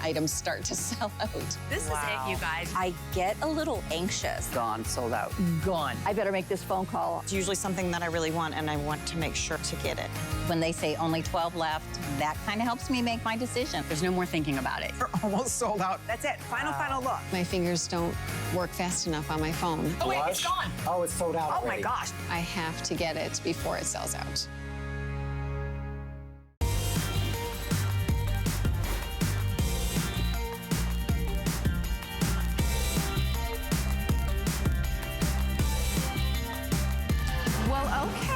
items start to sell out. This is it, you guys. I get a little anxious. Gone, sold out. Gone. I better make this phone call. It's usually something that I really want, and I want to make sure to get it. When they say only 12 left, that kind of helps me make my decision. There's no more thinking about it. We're almost sold out. That's it. Final look. My fingers don't work fast enough on my phone. Oh, wait, it's gone. Oh, it's sold out Oh, already. my gosh. I have to get it before it sells out. Well, okay.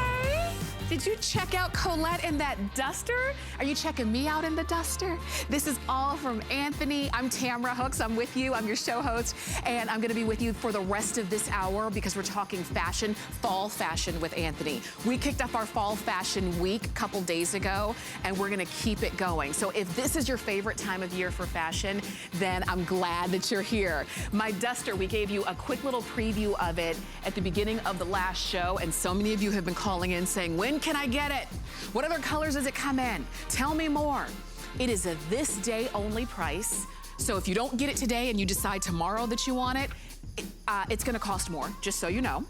Did you check out Colette in that duster? Are you checking me out in the duster? This is all from Anthony. I'm Tamara Hooks. I'm with you. I'm your show host. And I'm going to be with you for the rest of this hour because we're talking fashion, fall fashion with Anthony. We kicked off our fall fashion week a couple days ago, and we're going to keep it going. So if this is your favorite time of year for fashion, then I'm glad that you're here. My duster, we gave you a quick little preview of it at the beginning of the last show, and so many of you have been calling in saying, when can I get it? What other colors does it come in? Tell me more. It is a this day only price. So if you don't get it today and you decide tomorrow that you want it, it's gonna cost more, just so you know.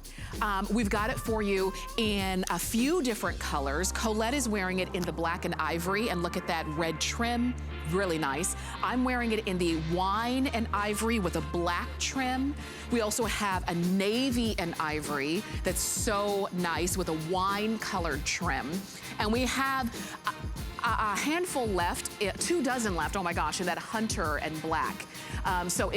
We've got it for you in a few different colors. Colette is wearing it in the black and ivory, and look at that red trim, really nice. I'm wearing it in the wine and ivory with a black trim. We also have a navy and ivory that's so nice with a wine colored trim. And we have a handful left, 2 dozen left, oh my gosh, in that hunter and black. So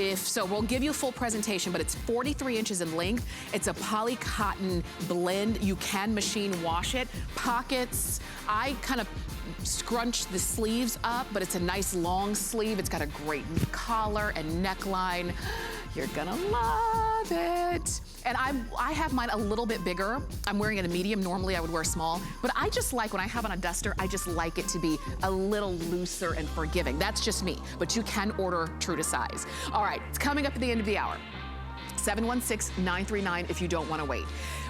we'll give you a full presentation, but it's 43 inches in length. It's a poly cotton blend. You can machine wash it. Pockets, I kind of scrunch the sleeves up, but it's a nice long sleeve. It's got a great collar and neckline. You're gonna love it. And I have mine a little bit bigger. I'm wearing it a medium. Normally I would wear small, but I just like, when I have on a duster, I just like it to be a little looser and forgiving. That's just me, but you can order true to size. All right, it's coming up at the end of the hour. 716-939 if you don't want to wait.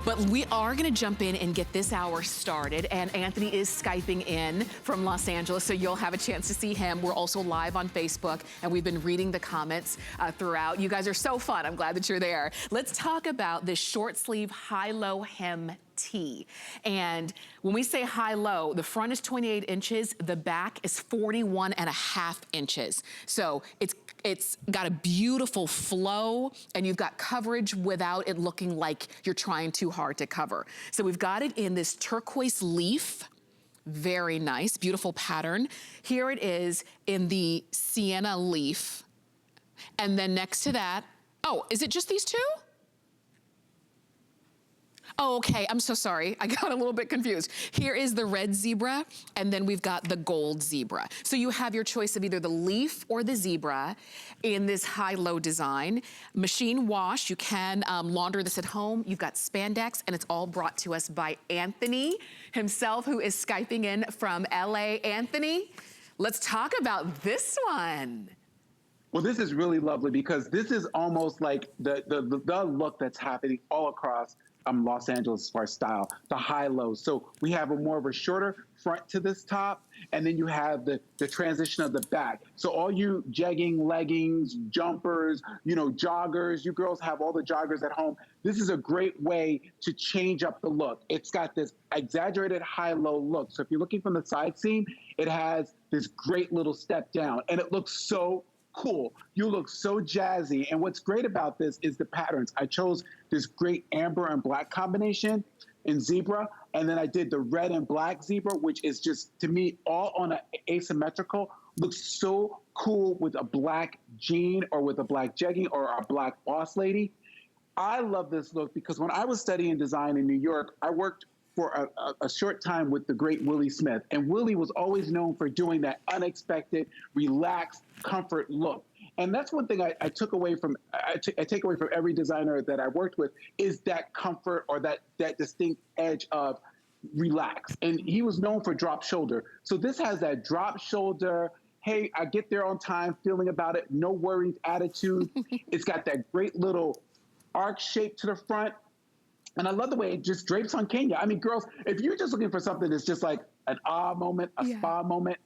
But we are going to jump in and get this hour started, and Anthony is Skyping in from Los Angeles, so you'll have a chance to see him. We're also live on Facebook, and we've been reading the comments throughout. You guys are so fun. I'm glad that you're there. Let's talk about this short sleeve high-low hem tee. And when we say high-low, the front is 28 inches, the back is 41.5 inches. So it's got a beautiful flow, and you've got coverage without it looking like you're trying too hard to cover. So we've got it in this turquoise leaf. Very nice, beautiful pattern. Here it is in the sienna leaf. And then next to that, oh, is it just these two? Oh, okay, I'm so sorry. I got a little bit confused. Here is the red zebra, and then we've got the gold zebra. So you have your choice of either the leaf or the zebra in this high-low design. Machine wash, you can launder this at home. You've got spandex, and it's all brought to us by Anthony himself, who is Skyping in from LA. Anthony, let's talk about this one. Well, this is really lovely because this is almost like the look that's happening all across Los Angeles as far as style, the high-low. So we have a more of a shorter front to this top, and then you have the transition of the back. So all you jegging, leggings, jumpers, you know, joggers, you girls have all the joggers at home. This is a great way to change up the look. It's got this exaggerated high-low look. So if you're looking from the side seam, it has this great little step down, and it looks so cool. You look so jazzy. And what's great about this is the patterns. I chose this great amber and black combination in zebra, and then I did the red and black zebra, which is just, to me, all on an asymmetrical. Looks so cool with a black jean or with a black jegging or a black boss lady. I love this look because when I was studying design in New York, I worked for a short time with the great Willie Smith. And Willie was always known for doing that unexpected, relaxed, comfort look. And that's one thing I took away from, I take away from every designer that I worked with, is that comfort or that distinct edge of relax. And he was known for drop shoulder. So this has that drop shoulder, hey, I get there on time, feeling about it, no worries attitude. It's got that great little arc shape to the front. And I love the way it just drapes on Kenya. I mean, girls, if you're just looking for something that's just like an ah moment, a spa moment,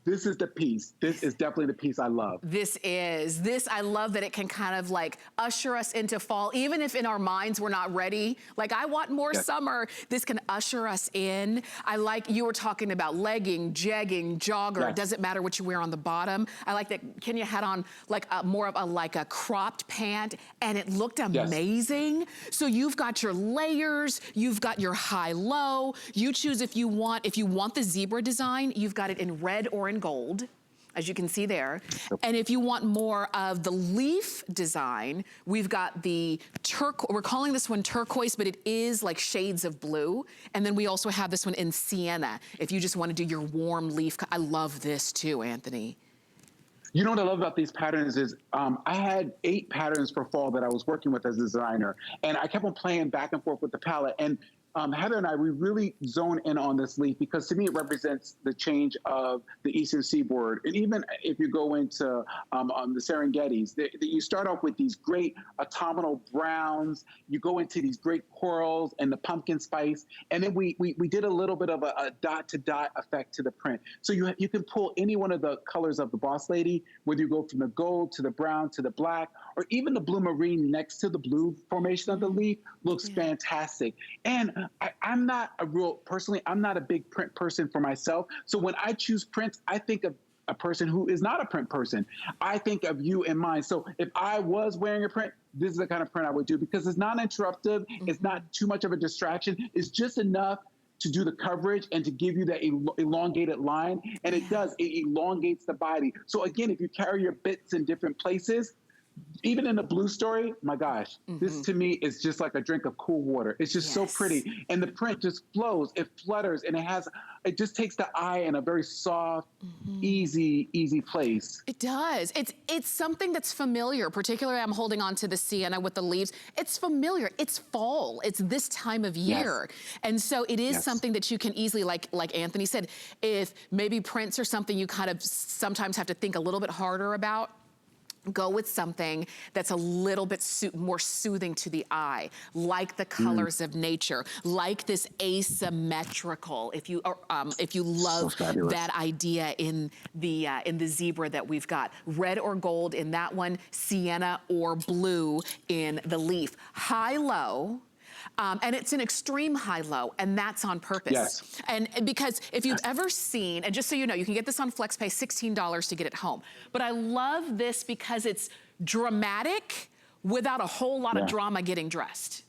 this is the piece. This is definitely the piece I love. I love that it can kind of like usher us into fall, even if in our minds we're not ready. Like, I want more summer. This can usher us in. I like, you were talking about legging, jegging, jogger. It doesn't matter what you wear on the bottom. I like that Kenya had on like more of a cropped pant, and it looked amazing. So you've got your layers, you've got your high-low. You choose if you want the zebra design, you've got it in red or in gold, as you can see there. And if you want more of the leaf design, we've got the turquoise. We're calling this one turquoise, but it is like shades of blue. And then we also have this one in sienna, if you just want to do your warm leaf. I love this too, Anthony. You know what I love about these patterns is I had 8 patterns for fall that I was working with as a designer, and I kept on playing back and forth with the palette. And Heather and I, we really zone in on this leaf because to me it represents the change of the Eastern Seaboard. And even if you go into the Serengetis, you start off with these great autumnal browns, you go into these great corals and the pumpkin spice, and then we did a little bit of a dot-to-dot effect to the print. So you can pull any one of the colors of the Boss Lady, whether you go from the gold to the brown to the black, or even the blue marine next to the blue formation of the leaf looks fantastic. And I'm not a big print person for myself. So when I choose prints, I think of a person who is not a print person. I think of you in mind. So if I was wearing a print, this is the kind of print I would do because it's non-interruptive. It's not too much of a distraction. It's just enough to do the coverage and to give you that elongated line. And it elongates the body. So again, if you carry your bits in different places, even in the blue story, my gosh, this to me is just like a drink of cool water. It's just so pretty. And the print just flows, it flutters, and it just takes the eye in a very soft, easy place. It does. It's something that's familiar, particularly I'm holding on to the sienna with the leaves. It's familiar. It's fall. It's this time of year. And so it is something that you can easily, like Anthony said, if maybe prints are something you kind of sometimes have to think a little bit harder about, go with something that's a little bit more soothing to the eye, like the colors of nature, like this asymmetrical. If you love that idea in the zebra that we've got, red or gold in that one, sienna or blue in the leaf, high-low. And it's an extreme high-low, and that's on purpose. And because if you've ever seen, and just so you know, you can get this on FlexPay, $16 to get it home. But I love this because it's dramatic without a whole lot of drama getting dressed.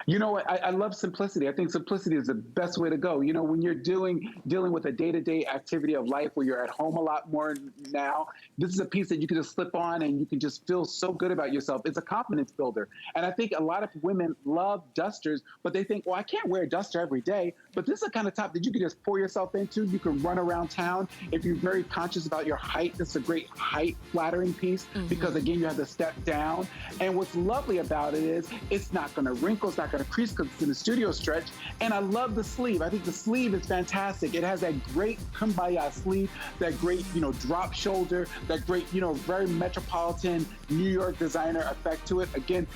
You know what? I love simplicity. I think simplicity is the best way to go. You know, when you're dealing with a day-to-day activity of life where you're at home a lot more now, this is a piece that you can just slip on and you can just feel so good about yourself. It's a confidence builder. And I think a lot of women love dusters, but they think, well, I can't wear a duster every day. But this is the kind of top that you can just pour yourself into. You can run around town. If you're very conscious about your height, this is a great height flattering piece because, again, you have to step down. And what's lovely about it is it's not going to wrinkle. It's not going to crease because it's in the studio stretch. And I love the sleeve. I think the sleeve is fantastic. It has that great kumbaya sleeve, that great, drop shoulder, that great, very metropolitan New York designer effect to it. Again,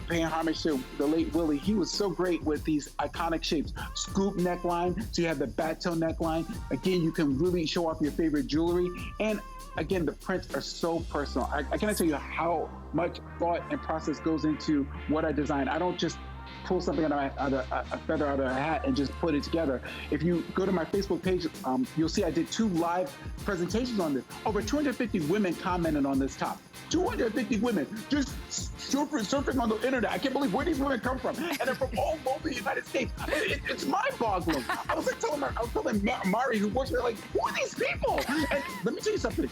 paying homage to the late Willie. He was so great with these iconic shapes. Scoop neckline, so you have the bateau neckline. Again, you can really show off your favorite jewelry. And again, the prints are so personal. I cannot tell you how much thought and process goes into what I design. I don't just pull something out of a feather out of a hat and just put it together. If you go to my Facebook page, you'll see I did 2 live presentations on this. Over 250 women commented on this top. 250 women just surfing on the internet. I can't believe where these women come from. And they're from all over the United States. It's mind-boggling. I was telling Mari, who works with me, like, who are these people? And let me tell you something.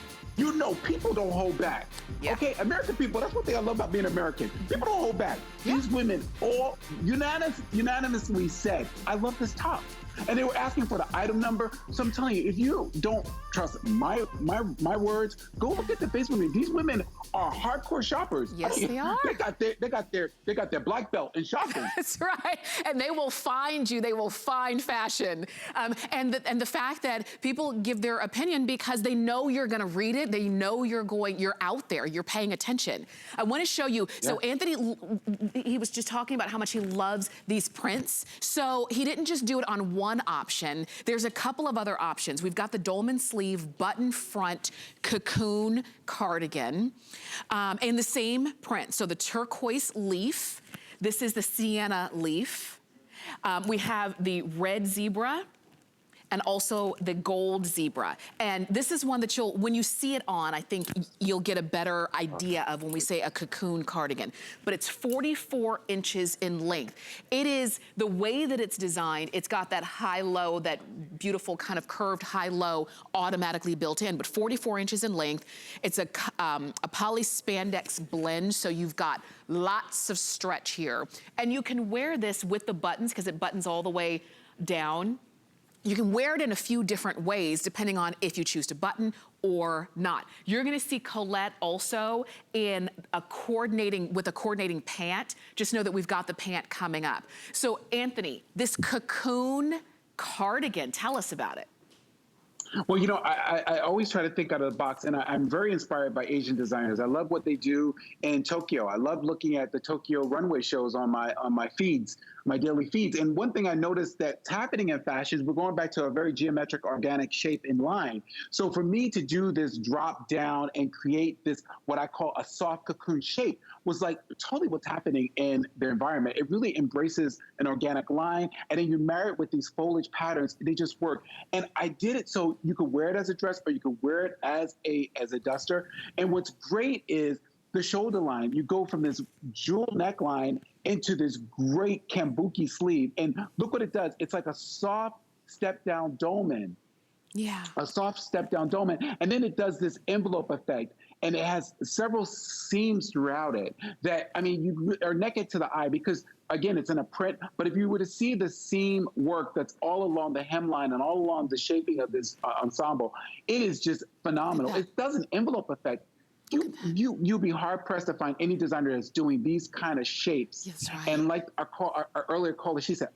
People don't hold back. Okay, American people, that's one thing I love about being American. People don't hold back. These women all unanimously said, I love this top. And they were asking for the item number. So I'm telling you, if you don't trust my words, go look at the Facebook. These women are hardcore shoppers. Yes, they are. They got their black belt in shopping. That's right. And they will find you. They will find fashion. And the fact that people give their opinion because they know you're going to read it. They know you're out there. You're paying attention. I want to show you. So Anthony, he was just talking about how much he loves these prints. So he didn't just do it on one one option. There's a couple of other options. We've got the Dolman sleeve button front cocoon cardigan in the same print. So the turquoise leaf, this is the sienna leaf. We have the red zebra, and also the gold zebra. And this is one that when you see it on, I think you'll get a better idea of when we say a cocoon cardigan. But it's 44 inches in length. It is, the way that it's designed, it's got that high-low, that beautiful kind of curved high-low automatically built in, but 44 inches in length. It's a poly spandex blend, so you've got lots of stretch here. And you can wear this with the buttons, because it buttons all the way down. You can wear it in a few different ways depending on if you choose to button or not. You're gonna see Colette also in a coordinating pant. Just know that we've got the pant coming up. So Anthony, this cocoon cardigan, tell us about it. Well, you know, I always try to think out of the box, and I'm very inspired by Asian designers. I love what they do in Tokyo. I love looking at the Tokyo runway shows on my feeds, my daily feeds. And one thing I noticed that's happening in fashion is we're going back to a very geometric, organic shape in line. So for me to do this drop down and create this, what I call a soft cocoon shape, was like totally what's happening in the environment. It really embraces an organic line, and then you marry it with these foliage patterns. They just work. And I did it so you could wear it as a dress, or you could wear it as a duster. And what's great is the shoulder line. You go from this jewel neckline into this great kabuki sleeve. And look what it does. It's like a soft step down dolman. Yeah. A soft step down dolman. And then it does this envelope effect. And it has several seams throughout it that, I mean, you are naked to the eye because, again, it's in a print. But if you were to see the seam work that's all along the hemline and all along the shaping of this ensemble, it is just phenomenal. It does an envelope effect. You'll be hard pressed to find any designer that's doing these kind of shapes. That's right. And like our earlier caller, she said,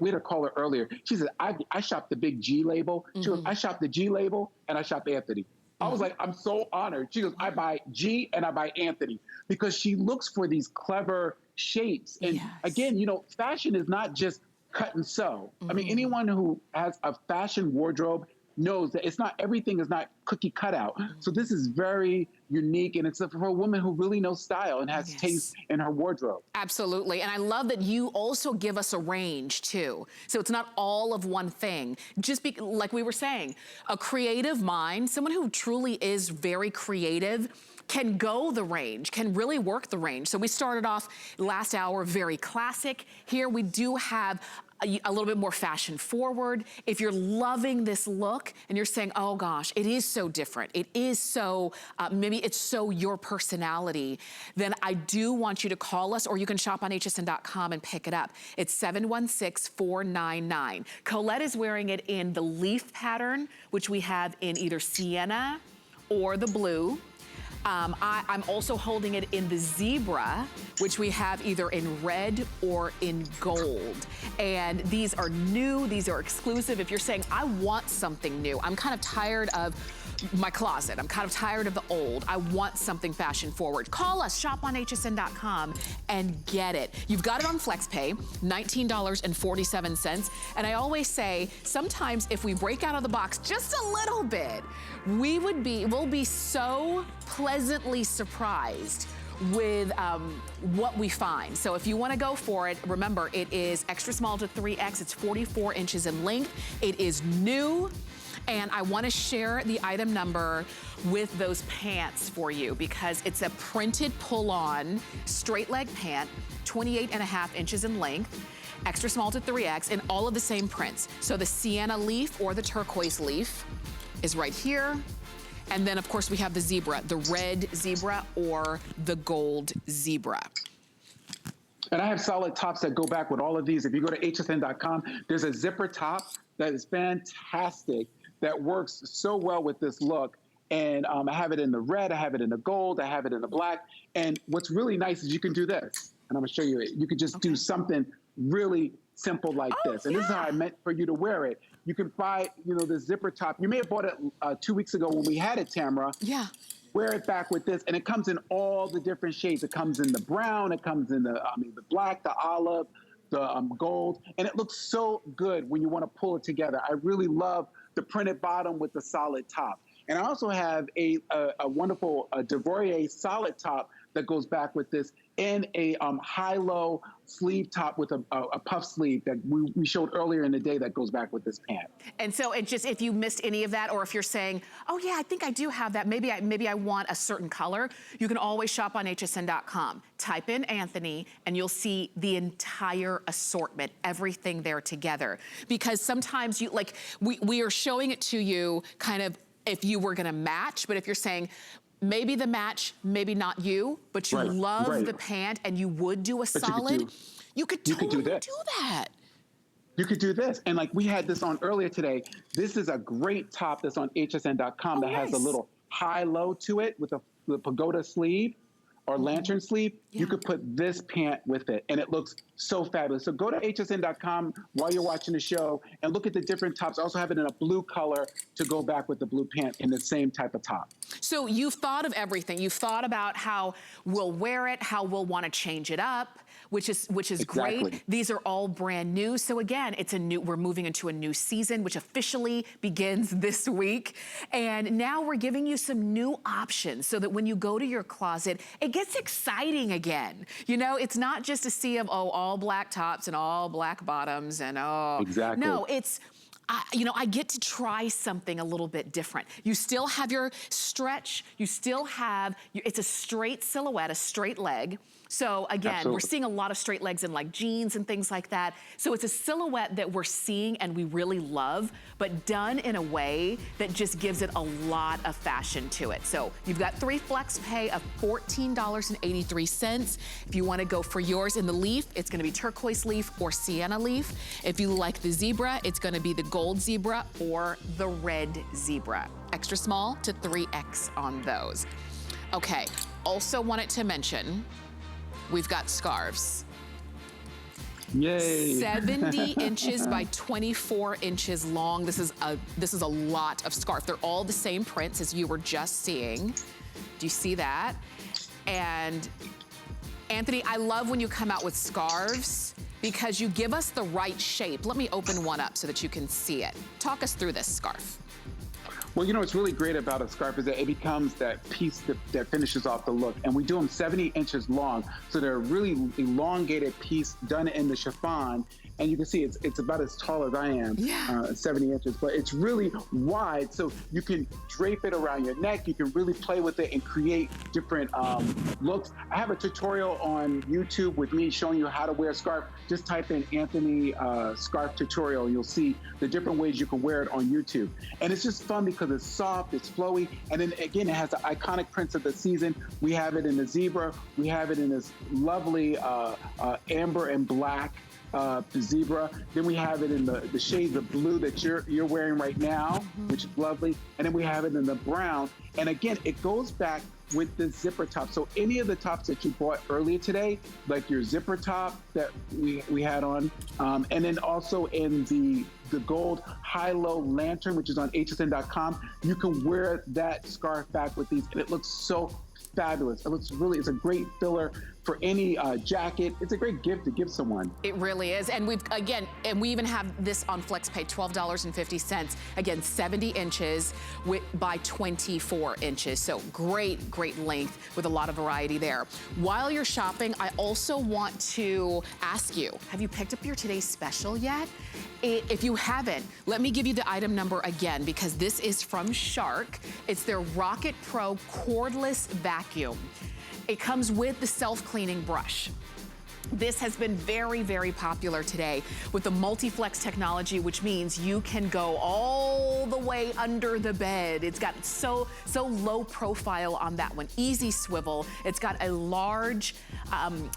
we had a caller earlier. She said, I shopped the big G label. She goes, I shopped the G label and I shopped Antthony. I was like, I'm so honored. She goes, I buy G and I buy Antthony, because she looks for these clever shapes. And again, you know, fashion is not just cut and sew. I mean, anyone who has a fashion wardrobe knows that it's not, everything is not cookie cutout. So this is very unique, and it's for a woman who really knows style and has taste in her wardrobe. Absolutely, and I love that you also give us a range too. So it's not all of one thing. Just like we were saying, a creative mind, someone who truly is very creative, can go the range, can really work the range. So we started off last hour very classic. Here we do have a little bit more fashion forward. If you're loving this look and you're saying, oh gosh, it is so different, it is so, maybe it's so your personality, then I do want you to call us, or you can shop on hsn.com and pick it up. It's 716-499. Colette is wearing it in the leaf pattern, which we have in either sienna or the blue. I'm also holding it in the zebra, which we have either in red or in gold. And these are new, these are exclusive. If you're saying, I want something new, I'm kind of tired of my closet, I'm kind of tired of the old, I want something fashion forward, call us, shop on hsn.com and get it. You've got it on FlexPay, $19.47. And I always say, sometimes if we break out of the box just a little bit, we'll be so pleasantly surprised with what we find. So if you want to go for it, remember, it is extra small to 3X. It's 44 inches in length. It is new. And I want to share the item number with those pants for you, because it's a printed pull-on straight leg pant, 28.5 inches in length, extra small to 3X, in all of the same prints. So the sienna leaf or the turquoise leaf is right here. And then of course we have the zebra, the red zebra or the gold zebra. And I have solid tops that go back with all of these. If you go to hsn.com, there's a zipper top that is fantastic, that works so well with this look. And I have it in the red, I have it in the gold, I have it in the black. And what's really nice is you can do this. And I'm gonna show you it. You could just do something really simple like this. And this is how I meant for you to wear it. You can buy, you know, the zipper top. You may have bought it 2 weeks ago when we had it, Tamara. Yeah. Wear it back with this, and it comes in all the different shades. It comes in the brown, it comes in the black, the olive, the gold, and it looks so good when you want to pull it together. I really love the printed bottom with the solid top. And I also have a wonderful DeVorier solid top that goes back with this, and a high-low sleeve top with a puff sleeve that we showed earlier in the day that goes back with this pant. And so it just, if you missed any of that, or if you're saying, oh yeah, I think I do have that, maybe I want a certain color, you can always shop on hsn.com. Type in Antthony and you'll see the entire assortment, everything there together. Because sometimes you, like, we are showing it to you kind of if you were gonna match, but if you're saying, maybe the match, maybe not you, but you love the pant and you would do a solid, you could totally do that. You could do this. And like we had this on earlier today, this is a great top that's on hsn.com that has a little high-low to it with a pagoda sleeve or lantern sleeve. You could put this pant with it and it looks so fabulous. So go to hsn.com while you're watching the show and look at the different tops. I also have it in a blue color to go back with the blue pant in the same type of top. So you've thought of everything. You've thought about how we'll wear it, how we'll want to change it up, which is great. These are all brand new. So again, we're moving into a new season, which officially begins this week. And now we're giving you some new options so that when you go to your closet, it gets exciting again. You know, it's not just a sea of, oh, all black tops and all black bottoms and no, it's, you know, I get to try something a little bit different. You still have your stretch, you still have, it's a straight silhouette, a straight leg. So again, we're seeing a lot of straight legs in like jeans and things like that. So it's a silhouette that we're seeing and we really love, but done in a way that just gives it a lot of fashion to it. So you've got 3 flex pay of $14.83. If you want to go for yours in the leaf, it's going to be turquoise leaf or sienna leaf. If you like the zebra, it's going to be the gold zebra or the red zebra. Extra small to 3X on those. Okay, also wanted to mention, we've got scarves. Yay. 70 inches by 24 inches long. This is a lot of scarf. They're all the same prints as you were just seeing. Do you see that? And Antthony, I love when you come out with scarves because you give us the right shape. Let me open one up so that you can see it. Talk us through this scarf. Well, you know, what's really great about a scarf is that it becomes that piece that finishes off the look. And we do them 70 inches long. So they're a really elongated piece done in the chiffon. And you can see it's about as tall as I am, 70 inches, but it's really wide. So you can drape it around your neck. You can really play with it and create different looks. I have a tutorial on YouTube with me showing you how to wear a scarf. Just type in Antthony scarf tutorial and you'll see the different ways you can wear it on YouTube. And it's just fun because it's soft, it's flowy. And then again, it has the iconic prints of the season. We have it in the zebra. We have it in this lovely amber and black zebra. Then we have it in the shades of blue that you're wearing right now, which is lovely. And then we have it in the brown. And again, it goes back with the zipper top. So any of the tops that you bought earlier today, like your zipper top that we had on, and then also in the gold high-low lantern, which is on hsn.com, you can wear that scarf back with these, and it looks so fabulous. It looks really, it's a great filler for any jacket. It's a great gift to give someone. It really is. And we even have this on FlexPay, $12.50. Again, 70 inches by 24 inches. So great length with a lot of variety there. While you're shopping, I also want to ask you, have you picked up your today's special yet? If you haven't, let me give you the item number again, because this is from Shark. It's their Rocket Pro cordless vacuum. It comes with the self-cleaning brush. This has been very popular today with the multi-flex technology, which means you can go all the way under the bed. It's got so low profile on that one. Easy swivel. It's got a large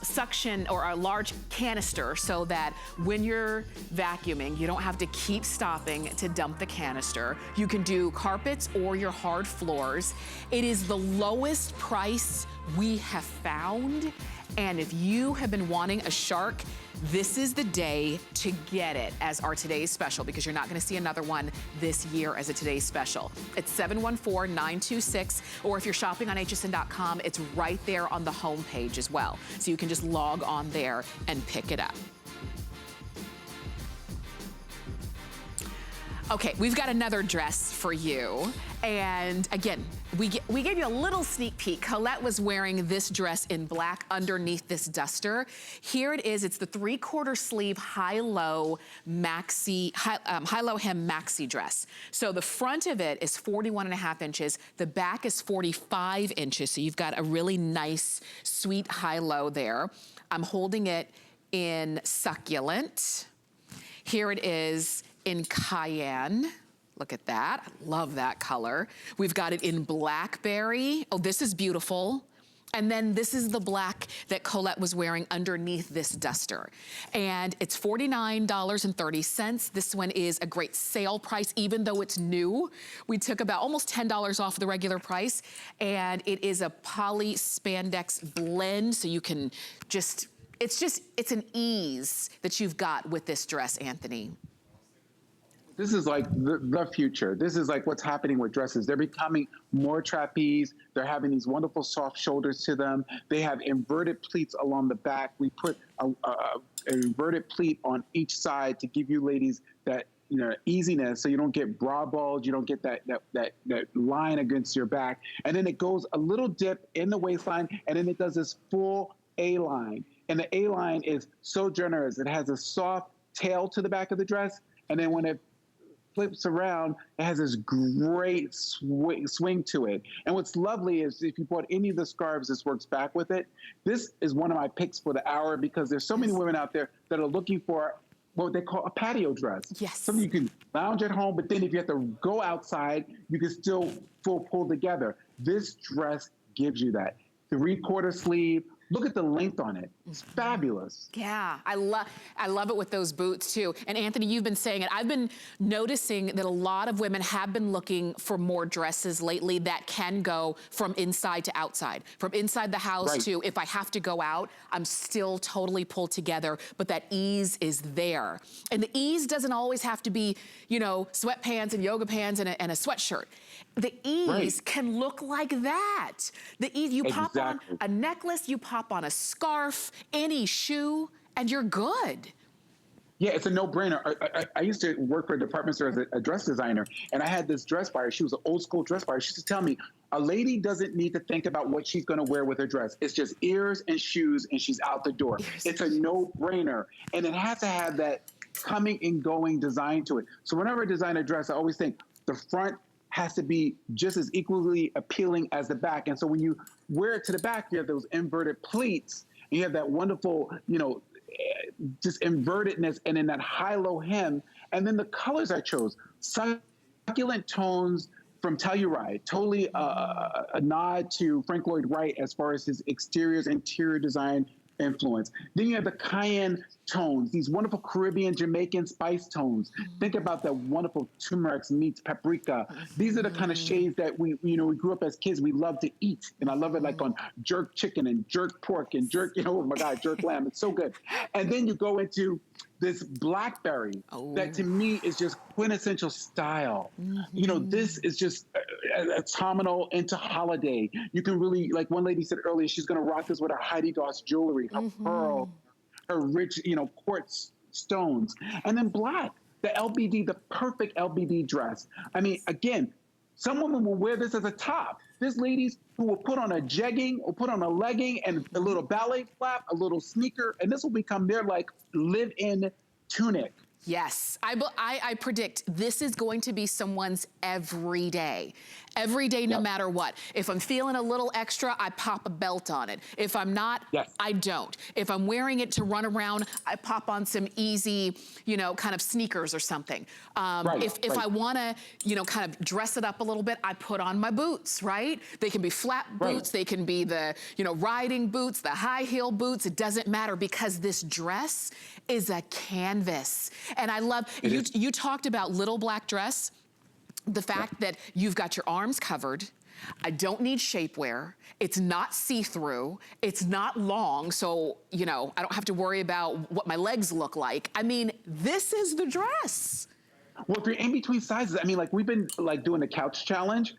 suction or a large canister so that when you're vacuuming, you don't have to keep stopping to dump the canister. You can do carpets or your hard floors. It is the lowest price we have found. And if you have been wanting a Shark, this is the day to get it as our today's special, because you're not gonna see another one this year as a today's special. It's 714-926, or if you're shopping on hsn.com, it's right there on the home page as well. So you can just log on there and pick it up. Okay, we've got another dress for you. And again, we gave you a little sneak peek. Colette was wearing this dress in black underneath this duster. Here it is, it's the 3/4 sleeve high-low maxi, high-low hem maxi dress. So the front of it is 41.5 inches, the back is 45 inches, so you've got a really nice, sweet high-low there. I'm holding it in succulent. Here it is in cayenne. Look at that, I love that color. We've got it in blackberry. Oh, this is beautiful. And then this is the black that Colette was wearing underneath this duster. And it's $49.30. This one is a great sale price, even though it's new. We took about almost $10 off the regular price. And it is a poly spandex blend, so you can just, it's an ease that you've got with this dress, Anthony. This is like the future. This is like what's happening with dresses. They're becoming more trapeze. They're having these wonderful soft shoulders to them. They have inverted pleats along the back. We put an inverted pleat on each side to give you ladies that, you know, easiness, so you don't get bra bulge, you don't get that line against your back. And then it goes a little dip in the waistline, and then it does this full A-line. And the A-line is so generous. It has a soft tail to the back of the dress, and then when it flips around, it has this great swing to it. And what's lovely is if you bought any of the scarves, this works back with it. This is one of my picks for the hour because there's so many women out there that are looking for what they call a patio dress. Yes. Something you can lounge at home, but then if you have to go outside, you can still pull together. This dress gives you that. 3/4 sleeve. Look at the length on it. It's fabulous. Yeah, I love it with those boots too. And Anthony, you've been saying it. I've been noticing that a lot of women have been looking for more dresses lately that can go from inside to outside, from inside the house to if I have to go out, I'm still totally pulled together, but that ease is there. And the ease doesn't always have to be, you know, sweatpants and yoga pants and a sweatshirt. The ease can look like that. The ease, you pop on a necklace, you pop on a scarf, any shoe, and you're good. Yeah, it's a no-brainer. I used to work for a department store as a dress designer, and I had this dress buyer. She was an old school dress buyer. She used to tell me, a lady doesn't need to think about what she's gonna wear with her dress. It's just ears and shoes, and she's out the door. It's a no-brainer. And it has to have that coming and going design to it. So whenever I design a dress, I always think the front has to be just as equally appealing as the back. And so when you wear it to the back, you have those inverted pleats, and you have that wonderful, you know, just invertedness, and then that high-low hem. And then the colors I chose, succulent tones from Telluride, totally a nod to Frank Lloyd Wright as far as his exteriors, interior design influence. Then you have the cayenne tones, these wonderful Caribbean, Jamaican spice tones. Think about that wonderful turmeric meets paprika. These are the kind of shades that we grew up as kids, we love to eat. And I love it like on jerk chicken and jerk pork and jerk, oh my God, jerk lamb. It's so good. And then you go into this blackberry that to me is just quintessential style. You know, this is just autumnal into holiday. You can really, like one lady said earlier, she's gonna rock this with her Heidi Goss jewelry, her pearl, her rich, quartz stones. And then black, the LBD, the perfect LBD dress. I mean, again, some women will wear this as a top. There's ladies who will put on a jegging or put on a legging and a little ballet flap, a little sneaker, and this will become their like live-in tunic. Yes, I predict this is going to be someone's every day. Every day, no matter what. If I'm feeling a little extra, I pop a belt on it. If I'm not, I don't. If I'm wearing it to run around, I pop on some easy, kind of sneakers or something. If I wanna, kind of dress it up a little bit, I put on my boots, right? They can be flat boots, they can be the, riding boots, the high heel boots, it doesn't matter because this dress is a canvas. And I love, you talked about little black dress. The fact that you've got your arms covered, I don't need shapewear, it's not see-through, it's not long, so, I don't have to worry about what my legs look like. I mean, this is the dress. Well, if you're in between sizes, I mean, like we've been like doing the couch challenge.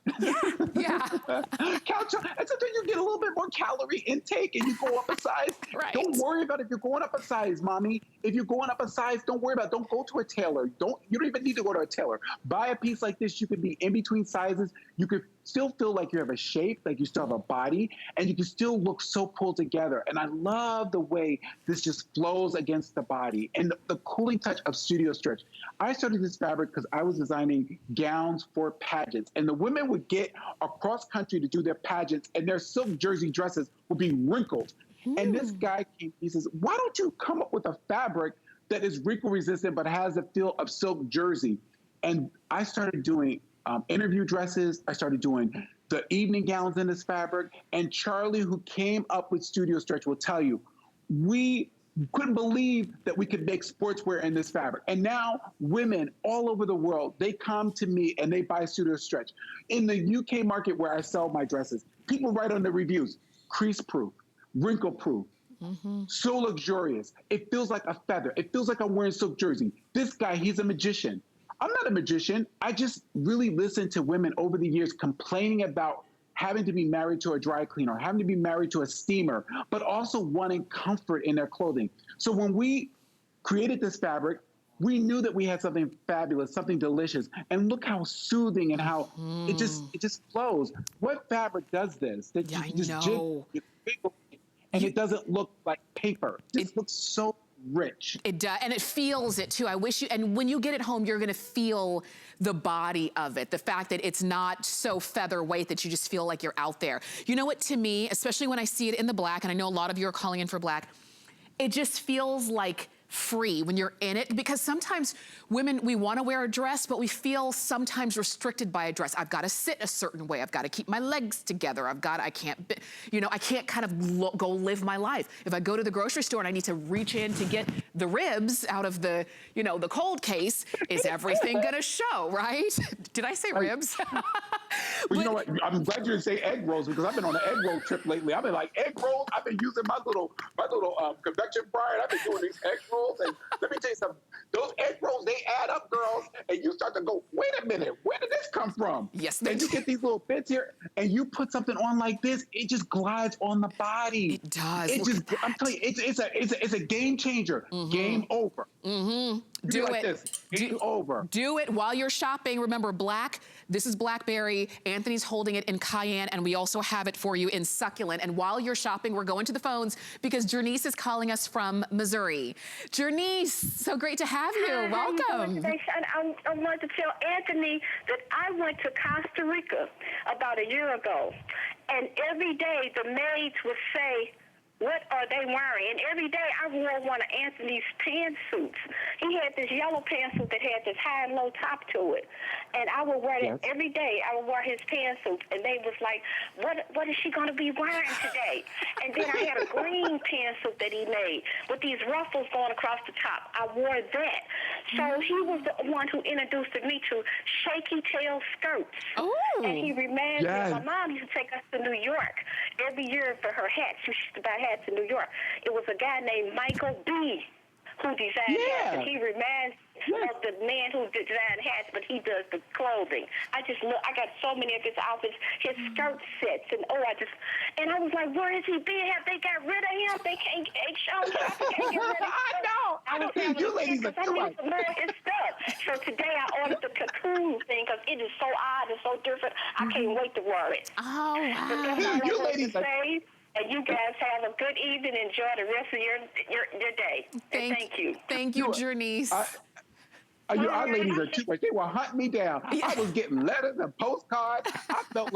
Yeah. Couch, and sometimes you get a little bit more calorie intake and you go up a size. Right. Don't worry about if you're going up a size, mommy. If you're going up a size, don't worry about it. Don't go to a tailor. You don't even need to go to a tailor. Buy a piece like this. You can be in between sizes. You could still feel like you have a shape, like you still have a body, and you can still look so pulled together. And I love the way this just flows against the body and the cooling touch of Studio Stretch. I started this fabric because I was designing gowns for pageants, and the women would get across country to do their pageants, and their silk jersey dresses would be wrinkled. And this guy came, he says, why don't you come up with a fabric that is wrinkle resistant but has the feel of silk jersey? And I started doing interview dresses. I started doing the evening gowns in this fabric. And Charlie, who came up with Studio Stretch, will tell you, we couldn't believe that we could make sportswear in this fabric. And now women all over the world, they come to me and they buy Studio Stretch. In the UK market where I sell my dresses, people write on the reviews, crease proof, wrinkle proof, so luxurious. It feels like a feather. It feels like I'm wearing silk jersey. This guy, he's a magician. I'm not a magician. I just really listened to women over the years complaining about having to be married to a dry cleaner, having to be married to a steamer, but also wanting comfort in their clothing. So when we created this fabric, we knew that we had something fabulous, something delicious. And look how soothing and how it just flows. What fabric does this? That Yeah, you just I jig- know. you wiggle it, and it doesn't look like paper. It looks so rich. It does, and it feels it too. I wish you, and when you get it home, you're gonna feel the body of it. The fact that it's not so featherweight that you just feel like you're out there. You know what, to me, especially when I see it in the black, and I know a lot of you are calling in for black, it just feels like free when you're in it, because sometimes women, we want to wear a dress, but we feel sometimes restricted by a dress. I've got to sit a certain way. I've got to keep my legs together. I can't, I can't kind of go live my life. If I go to the grocery store and I need to reach in to get the ribs out of the, the cold case, is everything going to show, right? Did I say ribs? Well, you know what? I'm glad you didn't say egg rolls, because I've been on an egg roll trip lately. I've been like, egg rolls. I've been using my little convection fryer. I've been doing these egg rolls. And let me tell you something. Those egg rolls, they add up, girls. And you start to go, wait a minute, where did this come from? Yes, and you get these little bits here, and you put something on like this, it just glides on the body. It does. I'm telling you, it's a game changer. Game over. Do like it. This. Game over. Do it while you're shopping. Remember, black. This is blackberry. Anthony's holding it in cayenne, and we also have it for you in succulent. And while you're shopping, we're going to the phones because Jernice is calling us from Missouri. Jernice, so great to have you. Hi, Welcome. how you doing today, Sean? I want to tell Anthony that I went to Costa Rica about a year ago, and every day the maids would say, what are they wearing? And every day I wore one of Anthony's pantsuits. He had this yellow pantsuit that had this high and low top to it. And I would wear it every day. I would wear his pantsuits. And they was like, what is she going to be wearing today? And then I had a green pantsuit that he made with these ruffles going across the top. I wore that. So he was the one who introduced me to shaky tail skirts. Oh. And he reminded me, my mom used to take us to New York every year for her hats. She used to buy hats in New York. It was a guy named Michael B. who designed hats, and he reminds of the man who designed hats, but he does the clothing. I got so many of his outfits, his skirt sets, and I was like, where is he been? Have they got rid of him? They can't show him. Can't get rid of him. I know. You ladies are too right. His stuff. So today I ordered the Cocoon thing because it is so odd and so different. I can't wait to wear it. Oh, wow. But that's all You I wanted ladies to are... say. And you guys have a good evening. Enjoy the rest of your day. Thank you. Thank you, Jernice. Our ladies are too much. They were hunting me down. I was getting letters and postcards. I felt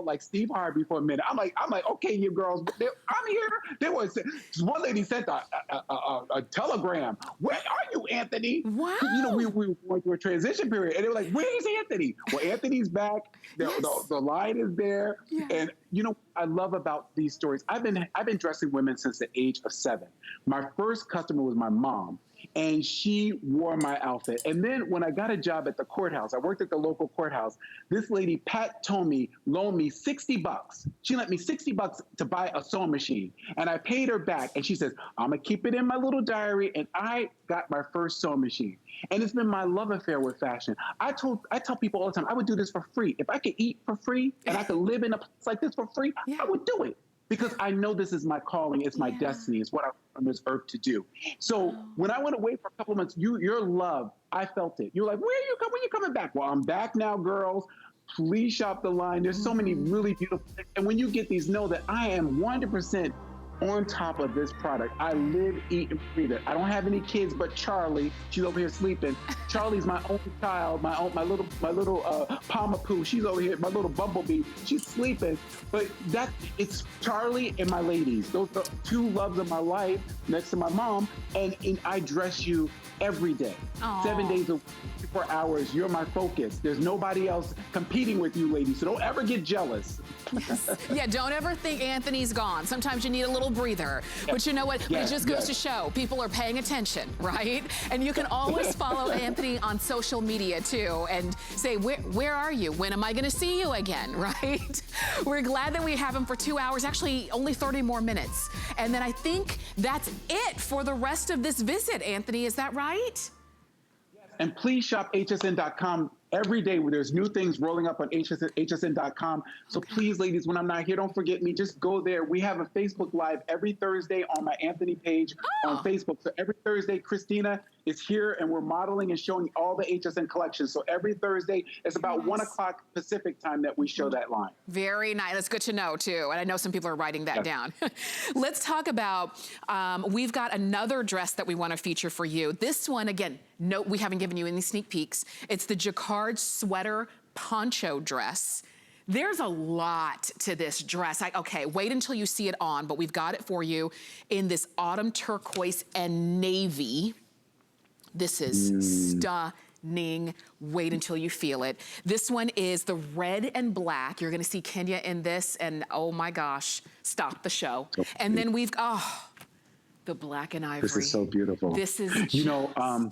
like Steve Harvey for a minute. I'm like, okay, you girls, I'm here. There was one lady sent a telegram. Where are you, Anthony? Wow. We went through a transition period, and they were like, where's Anthony? Well, Anthony's back. The line is there, and you know, I love about these stories. I've been dressing women since the age of 7. My first customer was my mom, and she wore my outfit. And then when I got a job at the courthouse, I worked at the local courthouse. This lady, Pat Tomey, loaned me $60. She lent me $60 to buy a sewing machine, and I paid her back. And she says, "I'm gonna keep it in my little diary." And I got my first sewing machine. And it's been my love affair with fashion. I tell people all the time, I would do this for free. If I could eat for free and I could live in a place like this for free, I would do it. Because I know this is my calling, it's my destiny, it's what I'm on this earth to do. So when I went away for a couple of months, your love, I felt it. You're like, when are you coming back? Well, I'm back now, girls. Please shop the line. There's so many really beautiful things. And when you get these, know that I am 100% on top of this product. I live, eat, and breathe it. I don't have any kids but Charlie. She's over here sleeping. Charlie's my only child, my little Palmapoo. She's over here, my little bumblebee. She's sleeping. But it's Charlie and my ladies. Those are 2 loves of my life next to my mom. And I dress you every day. Aww. 7 days a week, 24 hours. You're my focus. There's nobody else competing with you, ladies. So don't ever get jealous. Yes. Yeah, don't ever think Anthony's gone. Sometimes you need a little breather. But you know what? It just goes to show people are paying attention, right? And you can always follow Anthony on social media too and say, where are you? When am I going to see you again, right? We're glad that we have him for 2 hours, actually only 30 more minutes. And then I think that's it for the rest of this visit, Anthony. Is that right? And please shop hsn.com every day where there's new things rolling up on hsn.com. So please, ladies, when I'm not here, don't forget me. Just go there. We have a Facebook Live every Thursday on my Antthony page on Facebook. So every Thursday, Christina is here and we're modeling and showing all the HSN collections. So every Thursday, it's about 1 o'clock Pacific time that we show that line. Very nice. That's good to know too. And I know some people are writing that down. Let's talk about, we've got another dress that we want to feature for you. This one, again, no, we haven't given you any sneak peeks. It's the Jacquard sweater poncho dress. There's a lot to this dress. Okay, wait until you see it on, but we've got it for you in this autumn turquoise and navy. This is stunning. Wait until you feel it. This one is the red and black. You're gonna see Kenya in this, and oh my gosh, stop the show. And then we've, the black and ivory. This is so beautiful. This is you know,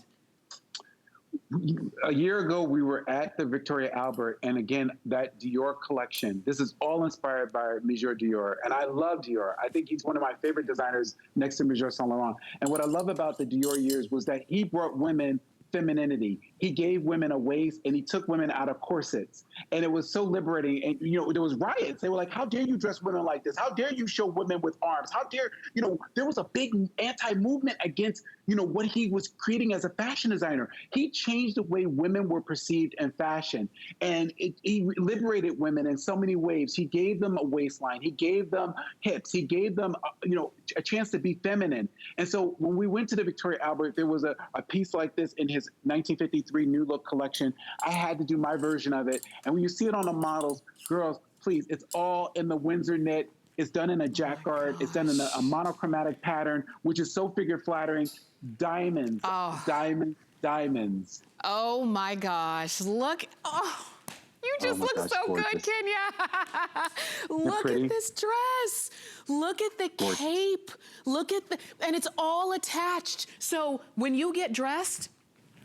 a year ago, we were at the Victoria Albert, and again, that Dior collection. This is all inspired by Monsieur Dior, and I love Dior. I think he's one of my favorite designers next to Monsieur Saint Laurent. And what I love about the Dior years was that he brought women femininity. He gave women a waist and he took women out of corsets. And it was so liberating. And, you know, there was riots. They were like, how dare you dress women like this? How dare you show women with arms? How dare, you know, there was a big anti-movement against, you know, what he was creating as a fashion designer. He changed the way women were perceived in fashion. And he liberated women in so many ways. He gave them a waistline. He gave them hips. He gave them, you know, a chance to be feminine. And so when we went to the Victoria Albert, there was a piece like this in his 1953 New Look collection. I had to do my version of it. And when you see it on the models, girls, please, it's all in the Windsor knit. It's done in a Jacquard. It's done in a monochromatic pattern, which is so figure flattering. Diamonds, diamonds, diamonds. Oh my gosh, look, you just look so gorgeous. Good, Kenya. Look at this dress. Look at the cape. Look at and it's all attached. So when you get dressed,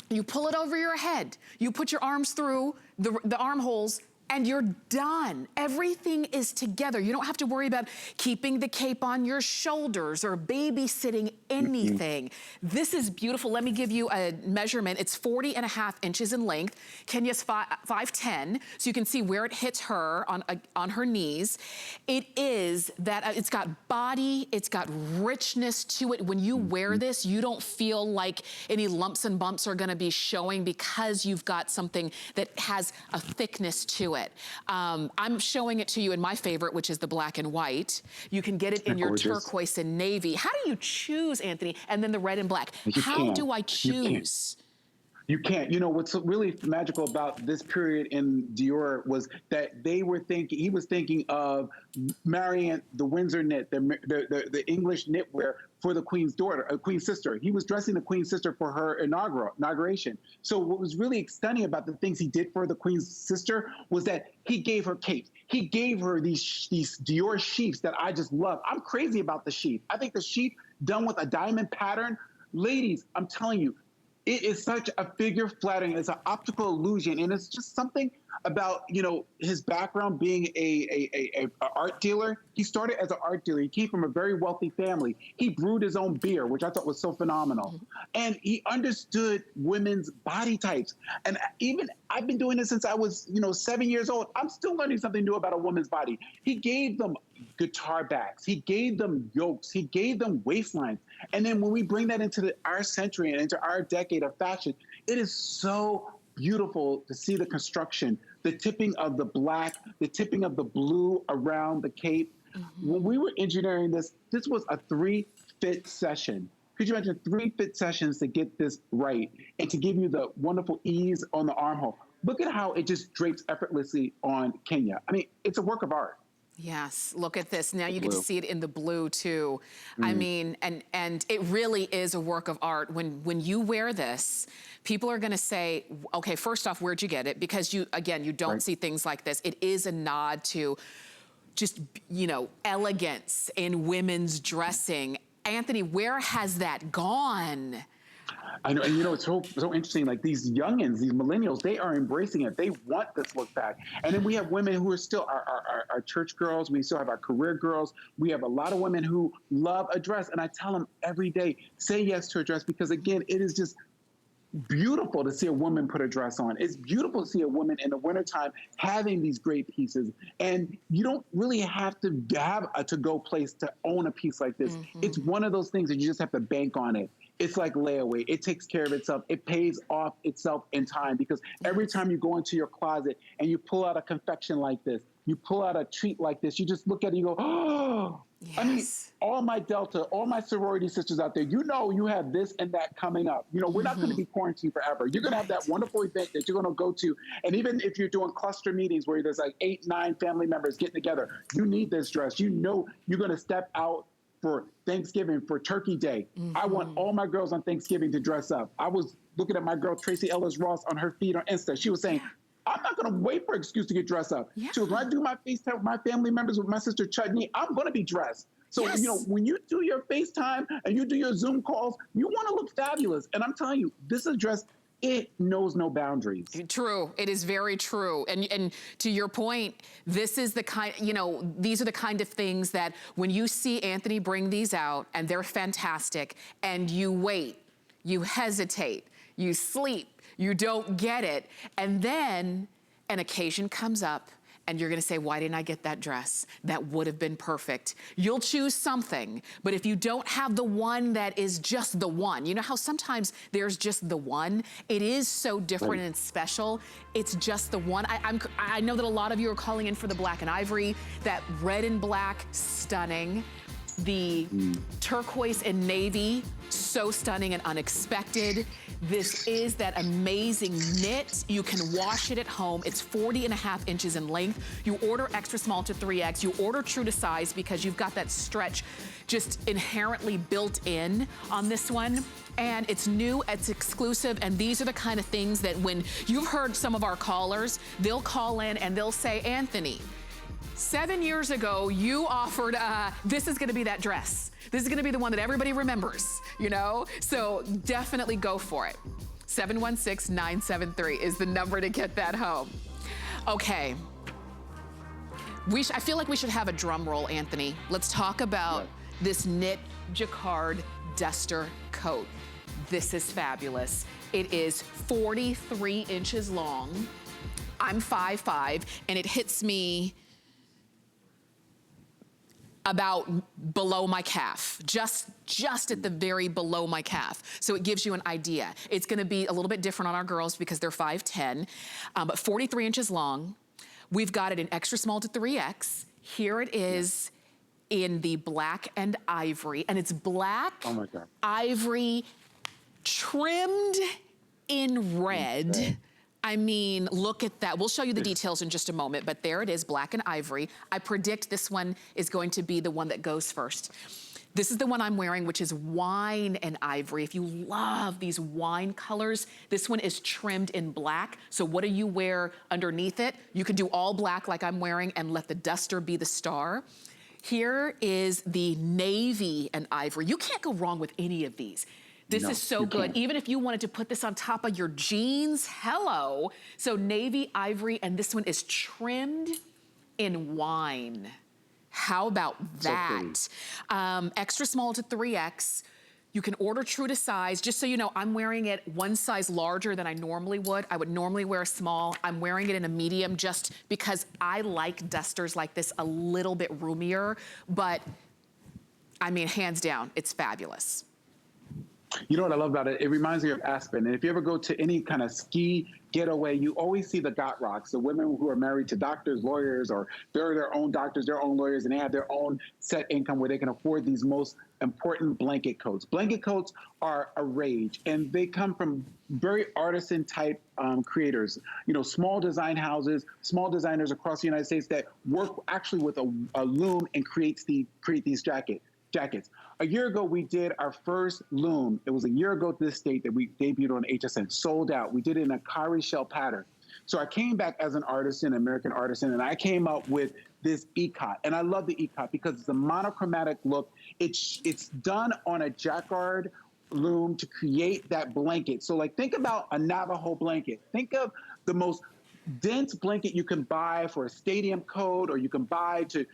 you pull it over your head. You put your arms through the armholes and you're done. Everything is together. You don't have to worry about keeping the cape on your shoulders or babysitting anything. This is beautiful. Let me give you a measurement. It's 40.5 inches in length. Kenya's 5'10", so you can see where it hits her on her knees. It is that, it's got body, it's got richness to it. When you wear this, you don't feel like any lumps and bumps are gonna be showing because you've got something that has a thickness to it. I'm showing it to you in my favorite, which is the black and white. You can get it in your turquoise and navy. How do you choose, Anthony? And then the red and black. How do I choose? You can't. You know, what's really magical about this period in Dior was that he was thinking of marrying the Windsor knit, the English knitwear for the Queen's daughter, Queen's sister. He was dressing the Queen's sister for her inauguration. So what was really stunning about the things he did for the Queen's sister was that he gave her capes. He gave her these Dior sheaths that I just love. I'm crazy about the sheath. I think the sheath done with a diamond pattern, ladies, I'm telling you, it is such a figure flattering. It's an optical illusion, and it's just something about, you know, his background being a art dealer. He started as an art dealer. He came from a very wealthy family. He brewed his own beer, which I thought was so phenomenal. And he understood women's body types. And even I've been doing this since I was, you know, 7 years old. I'm still learning something new about a woman's body. He gave them guitar backs. He gave them yokes. He gave them waistlines. And then when we bring that into our century and into our decade of fashion, it is so beautiful to see the construction, the tipping of the black, the tipping of the blue around the cape. When we were engineering this, this was a 3-fit session. Could you imagine 3 fit sessions to get this right and to give you the wonderful ease on the armhole? Look at how it just drapes effortlessly on Kenya. I mean, it's a work of art. Yes, look at this. Now you get to see it in the blue too. I mean, and it really is a work of art. When you wear this, people are gonna say, okay, first off, where'd you get it? Because you don't see things like this. It is a nod to just, you know, elegance in women's dressing. Anthony, where has that gone? I know, and you know, it's so interesting, like these youngins, these millennials, they are embracing it. They want this look back. And then we have women who are still our church girls. We still have our career girls. We have a lot of women who love a dress. And I tell them every day, say yes to a dress, because again, it is just beautiful to see a woman put a dress on. It's beautiful to see a woman in the wintertime having these great pieces. And you don't really have to have a to-go place to own a piece like this. It's one of those things that you just have to bank on it. It's like layaway. It takes care of itself. It pays off itself in time, because every time you go into your closet and you pull out a confection like this, you pull out a treat like this, you just look at it and you go, oh. Yes. I mean, all my Delta, all my sorority sisters out there, you know you have this and that coming up. You know, we're not going to be quarantined forever. You're going to have that wonderful event that you're going to go to. And even if you're doing cluster meetings where there's like 8, 9 family members getting together, you need this dress. You know you're going to step out for Thanksgiving, for Turkey Day. I want all my girls on Thanksgiving to dress up. I was looking at my girl, Tracy Ellis Ross, on her feed on Insta. She was saying, I'm not going to wait for an excuse to get dressed up. So when I do my FaceTime with my family members, with my sister Chutney, I'm going to be dressed. So, you know, when you do your FaceTime and you do your Zoom calls, you want to look fabulous. And I'm telling you, this is a dress, it knows no boundaries. True, it is very true. And to your point, this is the kind, you know, these are the kind of things that when you see Anthony bring these out and they're fantastic and you wait, you hesitate, you sleep, you don't get it, and then an occasion comes up and you're gonna say, why didn't I get that dress? That would have been perfect. You'll choose something, but if you don't have the one that is just the one, you know how sometimes there's just the one? It is so different and special. It's just the one. I know that a lot of you are calling in for the black and ivory, that red and black, stunning. The turquoise and navy, so stunning and unexpected. This is that amazing knit. You can wash it at home. It's 40.5 inches in length. You order extra small to 3X. You order true to size because you've got that stretch just inherently built in on this one. And it's new, it's exclusive, and these are the kind of things that when you've heard some of our callers, they'll call in and they'll say, Anthony, 7 years ago, you offered, this is gonna be that dress. This is gonna be the one that everybody remembers, you know? So definitely go for it. 716-973 is the number to get that home. Okay. I feel like we should have a drum roll, Anthony. Let's talk about this knit Jacquard duster coat. This is fabulous. It is 43 inches long. I'm 5'5", and it hits me about below my calf, just at the very below my calf. So it gives you an idea. It's gonna be a little bit different on our girls because they're 5'10", but 43 inches long. We've got it in extra small to 3X. Here it is in the black and ivory, and it's black, ivory, trimmed in red. I mean, look at that. We'll show you the details in just a moment, but there it is, black and ivory. I predict this one is going to be the one that goes first. This is the one I'm wearing, which is wine and ivory. If you love these wine colors, this one is trimmed in black. So what do you wear underneath it? You can do all black like I'm wearing and let the duster be the star. Here is the navy and ivory. You can't go wrong with any of these. This is so good. Even if you wanted to put this on top of your jeans, hello. So navy, ivory, and this one is trimmed in wine. How about that? So extra small to 3X. You can order true to size. Just so you know, I'm wearing it one size larger than I normally would. I would normally wear a small. I'm wearing it in a medium just because I like dusters like this a little bit roomier. But, I mean, hands down, it's fabulous. You know what I love about it? It reminds me of Aspen. And if you ever go to any kind of ski getaway, you always see the got rocks, the women who are married to doctors, lawyers, or they're their own doctors, their own lawyers, and they have their own set income where they can afford these most important blanket coats. Blanket coats are a rage, and they come from very artisan type creators. You know, small design houses, small designers across the United States that work actually with a loom and create these jackets. A year ago, we did our first loom. It was a year ago to this date that we debuted on HSN, sold out. We did it in a cowrie shell pattern. So I came back as an artisan, American artisan, and I came up with this ikat. And I love the ikat because it's a monochromatic look. It's done on a Jacquard loom to create that blanket. So like, think about a Navajo blanket. Think of the most dense blanket you can buy for a stadium coat, or you can buy to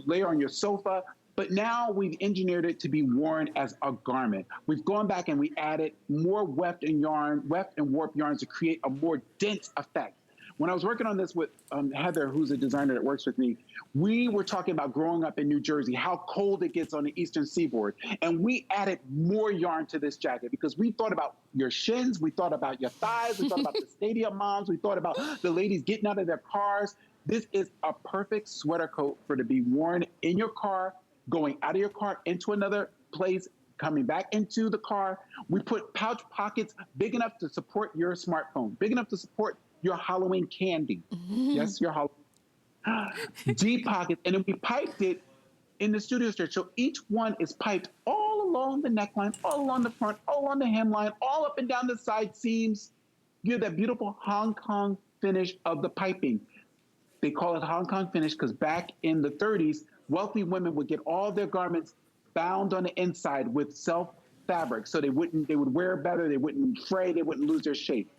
lay on your sofa. But now we've engineered it to be worn as a garment. We've gone back and we added more weft and warp yarns to create a more dense effect. When I was working on this with Heather, who's a designer that works with me, we were talking about growing up in New Jersey, how cold it gets on the eastern seaboard. And we added more yarn to this jacket because we thought about your shins, we thought about your thighs, we thought about the stadium moms, we thought about the ladies getting out of their cars. This is a perfect sweater coat for to be worn in your car, going out of your car into another place, coming back into the car. We put pouch pockets big enough to support your smartphone, big enough to support your Halloween candy. Yes, your Halloween. Deep pockets, and then we piped it in the studio stretch. So each one is piped all along the neckline, all along the front, all along the hemline, all up and down the side seams. You have that beautiful Hong Kong finish of the piping. They call it Hong Kong finish because back in the 30s, wealthy women would get all their garments bound on the inside with self fabric, so they would wear better, they wouldn't fray, they wouldn't lose their shape.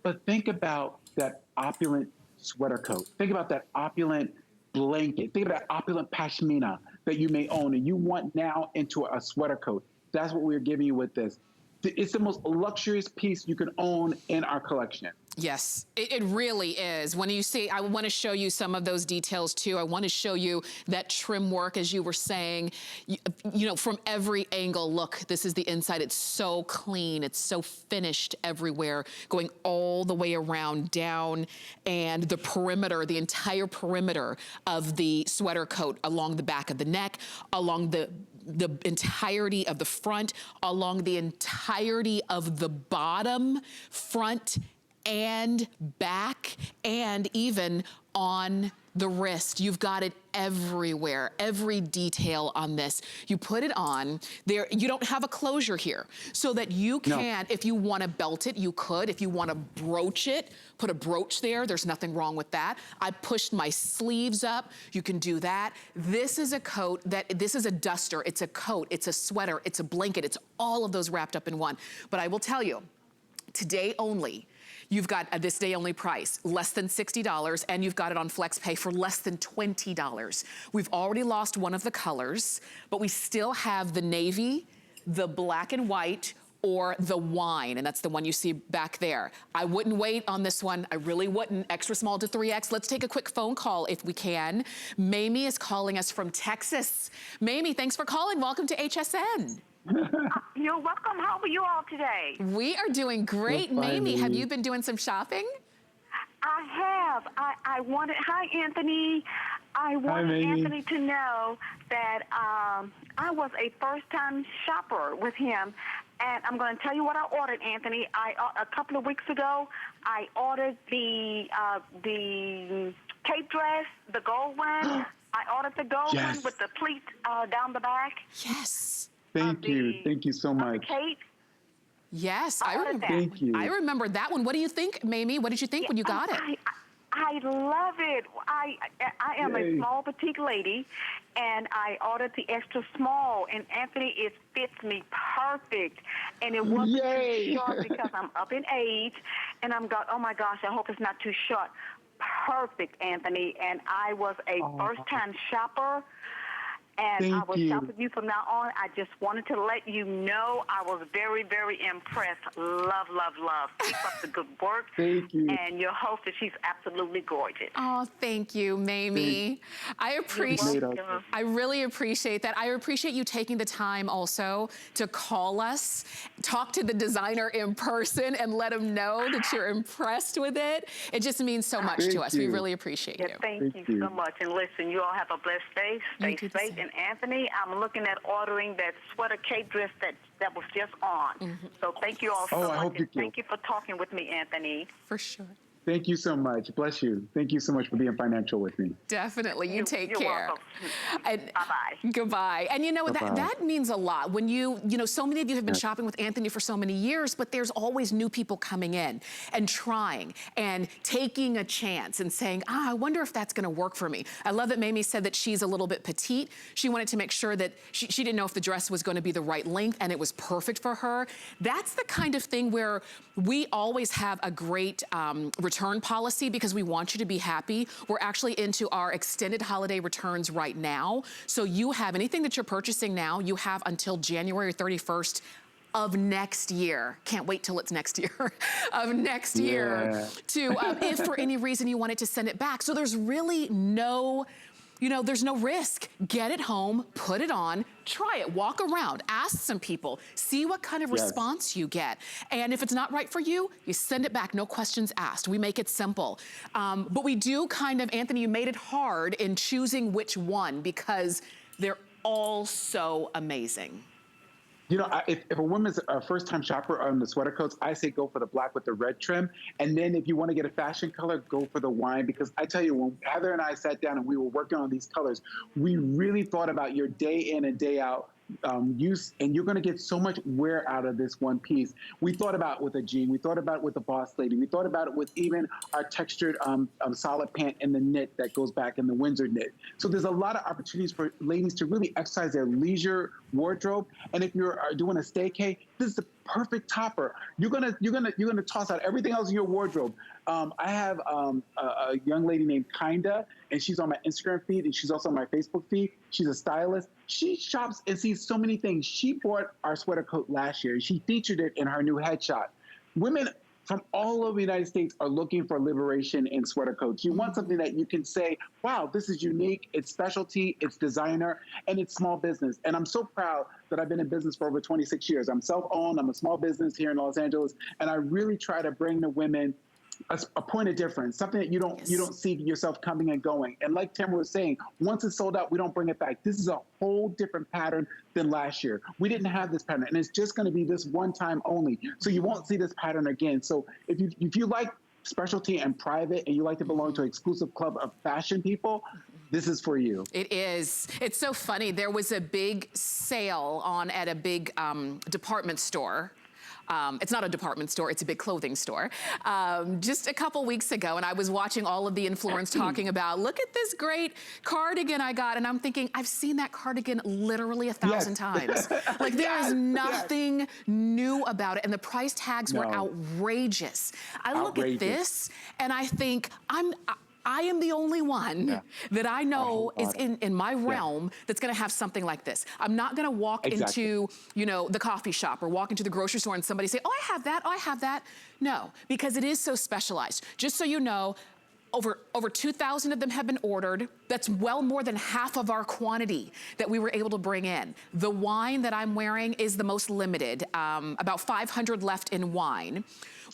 But think about that opulent sweater coat. Think about that opulent blanket. Think about that opulent pashmina that you may own and you want now into a sweater coat. That's what we're giving you with this. It's the most luxurious piece you can own in our collection. Yes, it really is. When you see, I want to show you some of those details too. I want to show you that trim work, as you were saying, you know, from every angle. Look, this is the inside. It's so clean. It's so finished everywhere, going all the way around down, and the perimeter, the entire perimeter of the sweater coat along the back of the neck, along the entirety of the front, along the entirety of the bottom, front and back, and even on the wrist. You've got it everywhere, every detail on this. You put it on there, you don't have a closure here, so that you can, if you want to belt it, you could. If you want to brooch it, put a brooch there, there's nothing wrong with that. I pushed my sleeves up, you can do that. This is a coat this is a duster, it's a coat, it's a sweater, it's a blanket, it's all of those wrapped up in one. But I will tell you, today only, you've got a this day only price, less than $60, and you've got it on FlexPay for less than $20. We've already lost one of the colors, but we still have the navy, the black and white, or the wine, and that's the one you see back there. I wouldn't wait on this one. I really wouldn't. Extra small to 3X. Let's take a quick phone call if we can. Mamie is calling us from Texas. Mamie, thanks for calling. Welcome to HSN. You're welcome. How are you all today? We are doing great. Mamie, have you been doing some shopping? I have. I wanted, hi, Anthony. I wanted Anthony to know that I was a first-time shopper with him. And I'm going to tell you what I ordered, Anthony. A couple of weeks ago, I ordered the cape dress, the gold one. I ordered the gold Yes. one with the pleat down the back. Yes. Thank you. Thank you so much. Kate. Yes, I ordered that. Thank you. I remember that one. What do you think, Mamie? What did you think when you got it? I love it. I am Yay. a small petite lady, and I ordered the extra small. And Anthony, it fits me perfect, and it wasn't Yay. too short because I'm up in age, and oh my gosh, I hope it's not too short. Perfect, Anthony. And I was a first-time shopper. And I Thank will you. shop with you from now on. I just wanted to let you know I was very, very impressed. Love, love, love. Keep up the good work. Thank you. And your hostess, she's absolutely gorgeous. Oh, thank you, Mamie. I really appreciate that. I appreciate you taking the time also to call us, talk to the designer in person, and let him know that you're impressed with it. It just means so much to us. We really appreciate you. Thank you so much. And listen, you all have a blessed day. Stay safe. And Anthony, I'm looking at ordering that sweater cape dress that was just on. So thank you all so much. I hope you do. Thank you for talking with me, Anthony. For sure. Thank you so much. Bless you. Thank you so much for being financial with me. Definitely. You take You're care. welcome. Bye-bye. Goodbye. And you know, that means a lot. When you know, so many of you have been shopping with Anthony for so many years, but there's always new people coming in and trying and taking a chance and saying, I wonder if that's gonna work for me. I love that Mamie said that she's a little bit petite. She wanted to make sure that she didn't know if the dress was gonna be the right length and it was perfect for her. That's the kind of thing where we always have a great return policy because we want you to be happy. We're actually into our extended holiday returns right now. So you have anything that you're purchasing now, you have until January 31st of next year. Can't wait till it's next year. Of next year to, if for any reason you wanted to send it back. So there's really no, you know, there's no risk. Get it home, put it on, try it, walk around, ask some people, see what kind of response you get. And if it's not right for you, you send it back, no questions asked. We make it simple. But we do kind of, Anthony, you made it hard in choosing which one because they're all so amazing. You know, if a woman's a first-time shopper on the sweater coats, I say go for the black with the red trim. And then if you want to get a fashion color, go for the wine. Because I tell you, when Heather and I sat down and we were working on these colors, we really thought about your day in and day out use, and you're going to get so much wear out of this one piece. We thought about it with a jean. We thought about it with the boss lady. We thought about it with even our textured solid pant and the knit that goes back in the Windsor knit. So there's a lot of opportunities for ladies to really exercise their leisure wardrobe. And if you're doing a staycay, this is the perfect topper. You're gonna toss out everything else in your wardrobe. I have a young lady named Kinda, and she's on my Instagram feed, and she's also on my Facebook feed. She's a stylist. She shops and sees so many things. She bought our sweater coat last year, and she featured it in her new headshot. Women from all over the United States are looking for liberation in sweater coats. You want something that you can say, wow, this is unique, it's specialty, it's designer, and it's small business. And I'm so proud that I've been in business for over 26 years. I'm self-owned, I'm a small business here in Los Angeles, and I really try to bring the women a point of difference, something that you don't see yourself coming and going. And like Tamara was saying, once it's sold out, we don't bring it back. This is a whole different pattern than last year. We didn't have this pattern, and it's just going to be this one time only. So you won't see this pattern again. So if you like specialty and private, and you like to belong to an exclusive club of fashion people, this is for you. It is. It's so funny. There was a big sale on at a big department store. It's not a department store, it's a big clothing store. Just a couple weeks ago, and I was watching all of the influencers talking about, look at this great cardigan I got. And I'm thinking, I've seen that cardigan literally 1,000 times. Like there is nothing new about it. And the price tags were outrageous. I look at this and I think, I am the only one that I know is in my realm that's gonna have something like this. I'm not gonna walk into, you know, the coffee shop or walk into the grocery store and somebody say, oh, I have that, oh, I have that. No, because it is so specialized. Just so you know, over 2,000 of them have been ordered. That's well more than half of our quantity that we were able to bring in. The wine that I'm wearing is the most limited, about 500 left in wine.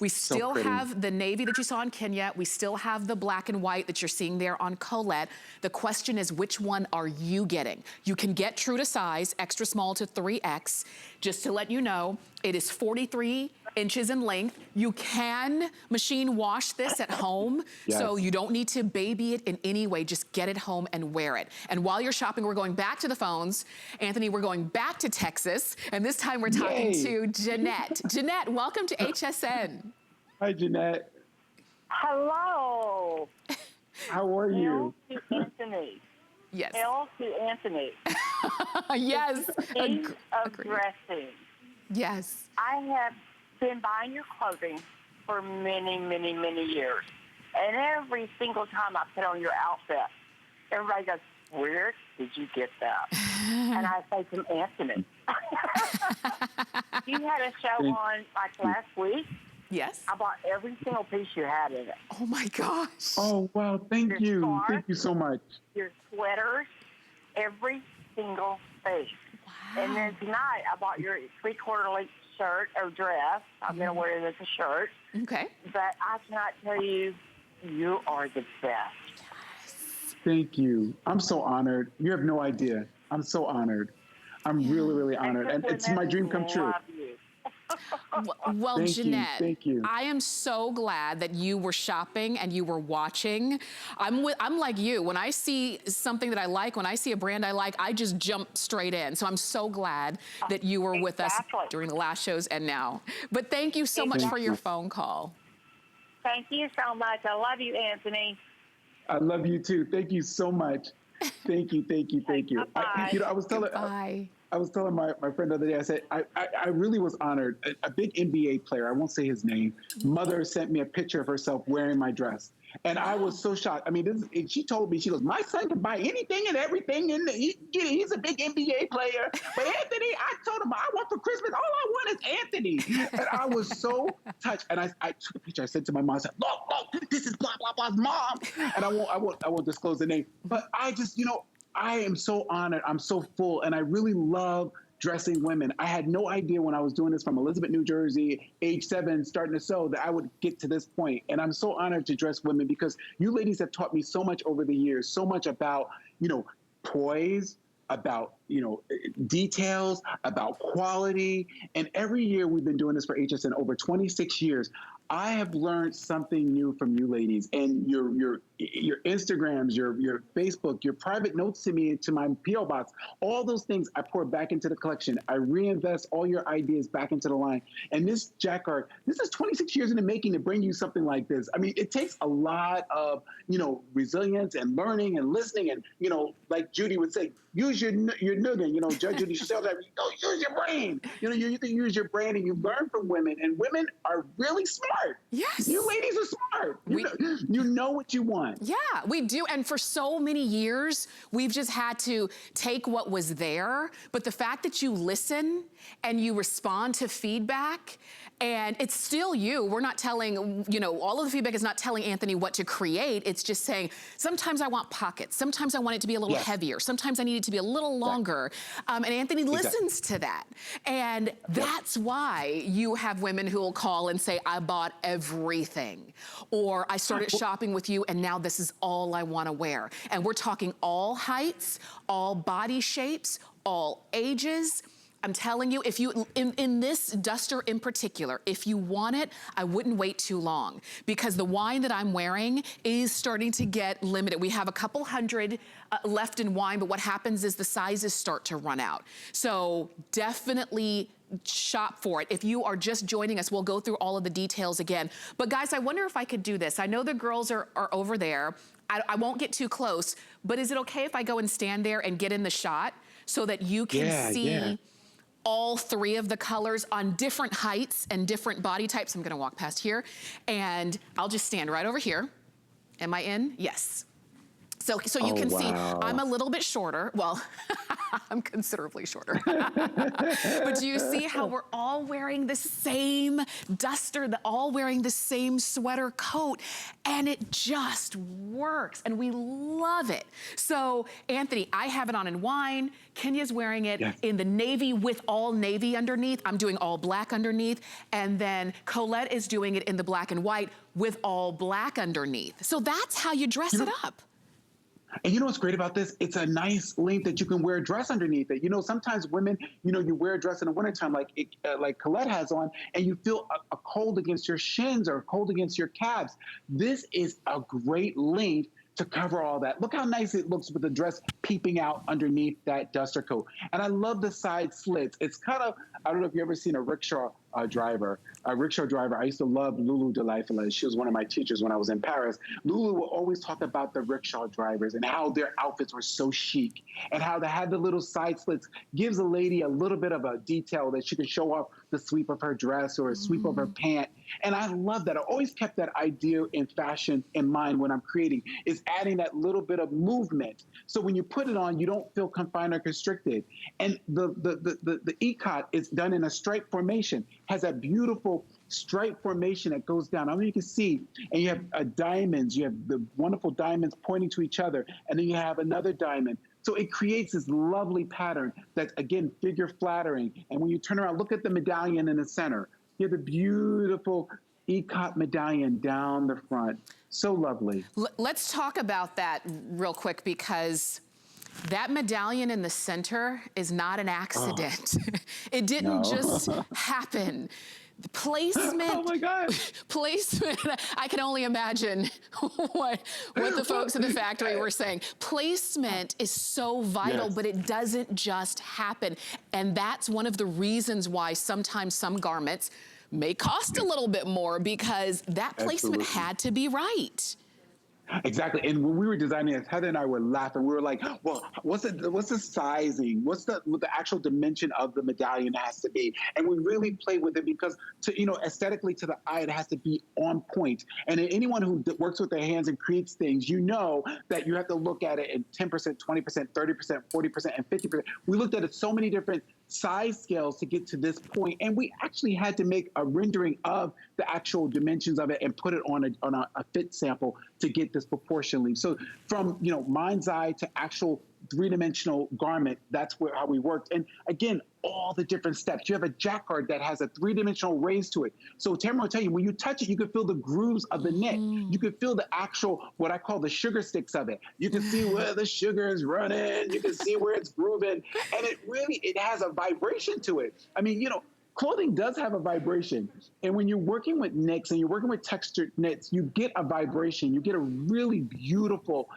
We still pretty. have the navy that you saw in Kenya. We still have the black and white that you're seeing there on Colette. The question is, which one are you getting? You can get true to size, extra small to 3X. Just to let you know, it is 43 inches in length. You can machine wash this at home, so you don't need to baby it in any way. Just get it home and wear it. And while you're shopping, we're going back to the phones. Anthony, we're going back to Texas, and this time we're talking to Jeanette. Jeanette, welcome to HSN. Hi, Jeanette. Hello. How are you? L to Anthony. Yes. L to Anthony. Yes. Speaking of dressing, Yes. I have been buying your clothing for many, many, many years. And every single time I put on your outfit, everybody goes, where did you get that? And I say to Anthony, you had a show on like last week. Yes. I bought every single piece you had in it. Oh my gosh. Oh, wow. Thank you. Scarf, Thank you so much. your sweaters, every single piece. Wow. And then tonight I bought your 3/4 length shirt or dress. I'm going to wear it as a shirt. Okay. But I cannot tell you, you are the best. Thank you. I'm so honored. You have no idea. I'm so honored. I'm really, really honored. And it's my dream come true. Love you. Well, Thank Jeanette, you. Thank you. I am so glad that you were shopping and you were watching. I'm like you. When I see something that I like, when I see a brand I like, I just jump straight in. So I'm so glad that you were with us during the last shows and now. But thank you so much for your phone call. Thank you so much. I love you, Anthony. I love you too. Thank you so much. Thank you, thank you, thank you. I was telling my friend the other day, I said, I really was honored. A big NBA player, I won't say his name, mother sent me a picture of herself wearing my dress. And I was so shocked. I mean, she told me, she goes, my son can buy anything and everything. And he's a big NBA player. But Anthony, I told him, I want for Christmas, all I want is Anthony. And I was so touched. And I took a picture. I said to my mom, I said, look, this is blah, blah, blah's mom. And I won't disclose the name. But I just, I am so honored. I'm so full. And I really love dressing women. I had no idea when I was doing this from Elizabeth, New Jersey, age 7, starting to sew, that I would get to this point. And I'm so honored to dress women because you ladies have taught me so much over the years, so much about, poise, about, details, about quality. And every year we've been doing this for HSN over 26 years. I have learned something new from you ladies, and your Instagrams, your Facebook, your private notes to me, to my P.O. box, all those things I pour back into the collection. I reinvest all your ideas back into the line. And this Jacquard, this is 26 years in the making to bring you something like this. I mean, it takes a lot of, resilience and learning and listening. And, like Judy would say, use your noggin, Judge Judy yourself, use your brain. You can use your brain, and you learn from women, and women are really smart. Yes. You ladies are smart. You know what you want. Yeah, we do. And for so many years, we've just had to take what was there. But the fact that you listen and you respond to feedback, and it's still you. We're not telling, all of the feedback is not telling Anthony what to create. It's just saying, sometimes I want pockets. Sometimes I want it to be a little heavier. Sometimes I need it to be a little longer. And Anthony listens to that. And that's why you have women who will call and say, I bought everything. Or I started shopping with you and now this is all I want to wear. And we're talking all heights, all body shapes, all ages. I'm telling you, if you, in this duster in particular, if you want it, I wouldn't wait too long, because the wine that I'm wearing is starting to get limited. We have a couple hundred left in wine, but what happens is the sizes start to run out. So definitely shop for it. If you are just joining us, we'll go through all of the details again. But guys, I wonder if I could do this. I know the girls are over there. I won't get too close, but is it okay if I go and stand there and get in the shot so that you can see all 3 of the colors on different heights and different body types? I'm gonna walk past here and I'll just stand right over here. Am I in? Yes. So you can see I'm a little bit shorter. Well, I'm considerably shorter. But do you see how we're all wearing the same duster, all wearing the same sweater coat, and it just works, and we love it. So, Anthony, I have it on in wine. Kenya's wearing it in the navy with all navy underneath. I'm doing all black underneath. And then Colette is doing it in the black and white with all black underneath. So that's how you dress it up. And you know what's great about this? It's a nice length that you can wear a dress underneath it. You know, sometimes women, you know, you wear a dress in the wintertime like Colette has on, and you feel a cold against your shins or a cold against your calves. This is a great length to cover all that. Look how nice it looks with the dress peeping out underneath that duster coat. And I love the side slits. It's kind of, I don't know if you've ever seen a rickshaw driver. A rickshaw driver, I used to love Lulu Delightful. She was one of my teachers when I was in Paris. Lulu will always talk about the rickshaw drivers and how their outfits were so chic and how they had the little side slits, gives a lady a little bit of a detail that she can show off the sweep of her dress or a sweep of her pant. And I love that. I always kept that idea in fashion in mind when I'm creating, is adding that little bit of movement. So when you put it on, you don't feel confined or constricted. And the ikat is done in a stripe formation, has that beautiful stripe formation that goes down. I don't know if you can see, and you have diamonds. You have the wonderful diamonds pointing to each other, and then you have another diamond. So it creates this lovely pattern that's, again, figure flattering. And when you turn around, look at the medallion in the center. You have the beautiful ikat medallion down the front. So lovely. Let's talk about that real quick, because that medallion in the center is not an accident. It didn't just happen. The placement, oh my God. Placement, I can only imagine what the folks in the factory were saying. Placement is so vital, but it doesn't just happen. And that's one of the reasons why sometimes some garments may cost a little bit more, because that placement had to be right. Exactly. And when we were designing it, Heather and I were laughing. We were like, well, what's the sizing? What the actual dimension of the medallion has to be? And we really played with it because, aesthetically to the eye, it has to be on point. And anyone who works with their hands and creates things, you know that you have to look at it in 10%, 20%, 30%, 40%, and 50%. We looked at it so many different size scales to get to this point, and we actually had to make a rendering of the actual dimensions of it and put it on a fit sample to get this proportionally. So from mind's eye to actual three-dimensional garment, that's how we worked. And again, all the different steps. You have a Jacquard that has a three-dimensional raise to it. So Tamara will tell you, when you touch it, you can feel the grooves of the knit. You can feel the actual, what I call the sugar sticks of it. You can see where the sugar is running. You can see where it's grooving. And it has a vibration to it. I mean, clothing does have a vibration. And when you're working with knits and you're working with textured knits, you get a vibration. You get a really beautiful,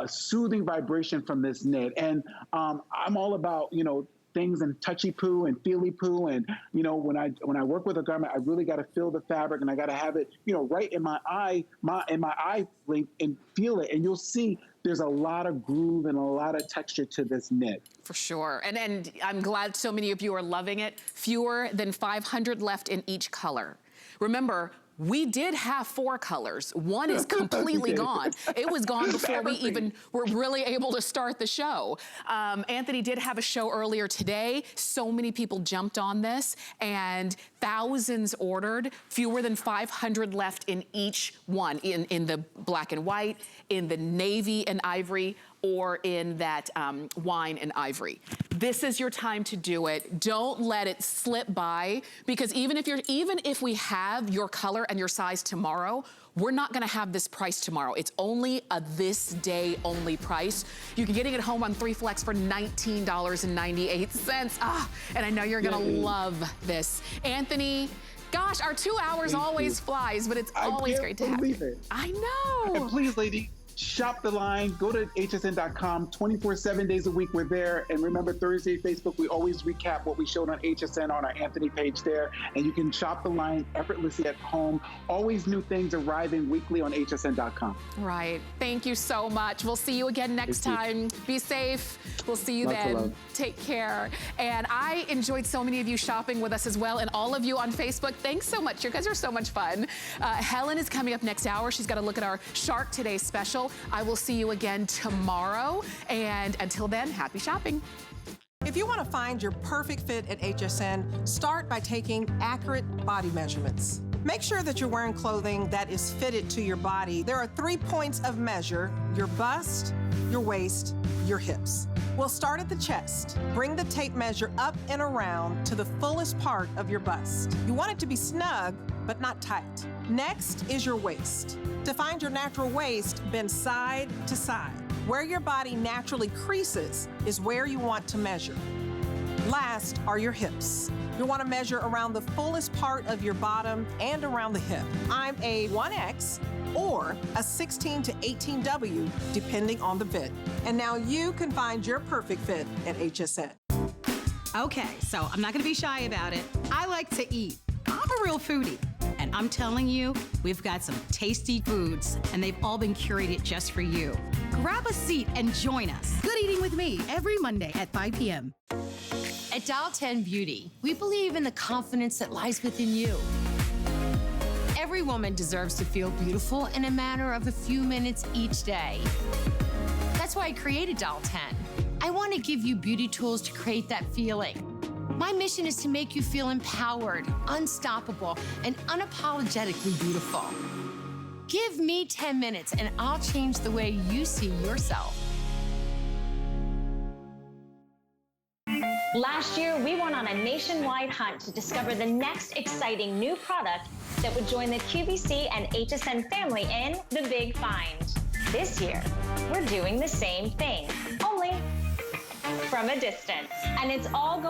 soothing vibration from this knit. And I'm all about, things and touchy poo and feely poo. And, when I work with a garment, I really got to feel the fabric and I got to have it, right in my eye length and feel it. And you'll see there's a lot of groove and a lot of texture to this knit. For sure. And I'm glad so many of you are loving it. Fewer than 500 left in each color. Remember, we did have 4 colors. One is completely gone. It was gone before we even were really able to start the show. Anthony did have a show earlier today. So many people jumped on this and thousands ordered. Fewer than 500 left in each one, in the black and white, in the navy and ivory, or in that wine and ivory. This is your time to do it. Don't let it slip by, because even if we have your color and your size tomorrow, we're not gonna have this price tomorrow. It's only a this day only price. You can get it at home on 3 Flex for $19.98. And I know you're gonna love this. Anthony, gosh, our 2 hours always flies, but it's always great to have you. I know. And please, lady, shop the line. Go to hsn.com. 24/7 days a week, we're there. And remember, Thursday, Facebook, we always recap what we showed on HSN on our Anthony page there. And you can shop the line effortlessly at home. Always new things arriving weekly on hsn.com. Right. Thank you so much. We'll see you again next time. Be safe. We'll see you then. Take care. And I enjoyed so many of you shopping with us as well. And all of you on Facebook, thanks so much. You guys are so much fun. Helen is coming up next hour. She's got to look at our Shark Today special. show. I will see you again tomorrow. And until then, happy shopping. If you want to find your perfect fit at HSN, start by taking accurate body measurements. Make sure that you're wearing clothing that is fitted to your body. There are 3 points of measure: your bust, your waist, your hips. We'll start at the chest. Bring the tape measure up and around to the fullest part of your bust. You want it to be snug, but not tight. Next is your waist. To find your natural waist, bend side to side. Where your body naturally creases is where you want to measure. Last are your hips. You'll want to measure around the fullest part of your bottom and around the hip. I'm a 1X or a 16 to 18W, depending on the fit. And now you can find your perfect fit at HSN. Okay, so I'm not gonna be shy about it. I like to eat. I'm a real foodie. And I'm telling you, we've got some tasty foods, and they've all been curated just for you. Grab a seat and join us. Good Eating with Me every Monday at 5 p.m. At Dial 10 Beauty, we believe in the confidence that lies within you. Every woman deserves to feel beautiful in a matter of a few minutes each day. That's why I created Dial 10. I want to give you beauty tools to create that feeling. My mission is to make you feel empowered, unstoppable, and unapologetically beautiful. Give me 10 minutes and I'll change the way you see yourself. Last year, we went on a nationwide hunt to discover the next exciting new product that would join the QVC and HSN family in the Big Find. This year, we're doing the same thing, only from a distance. And it's all going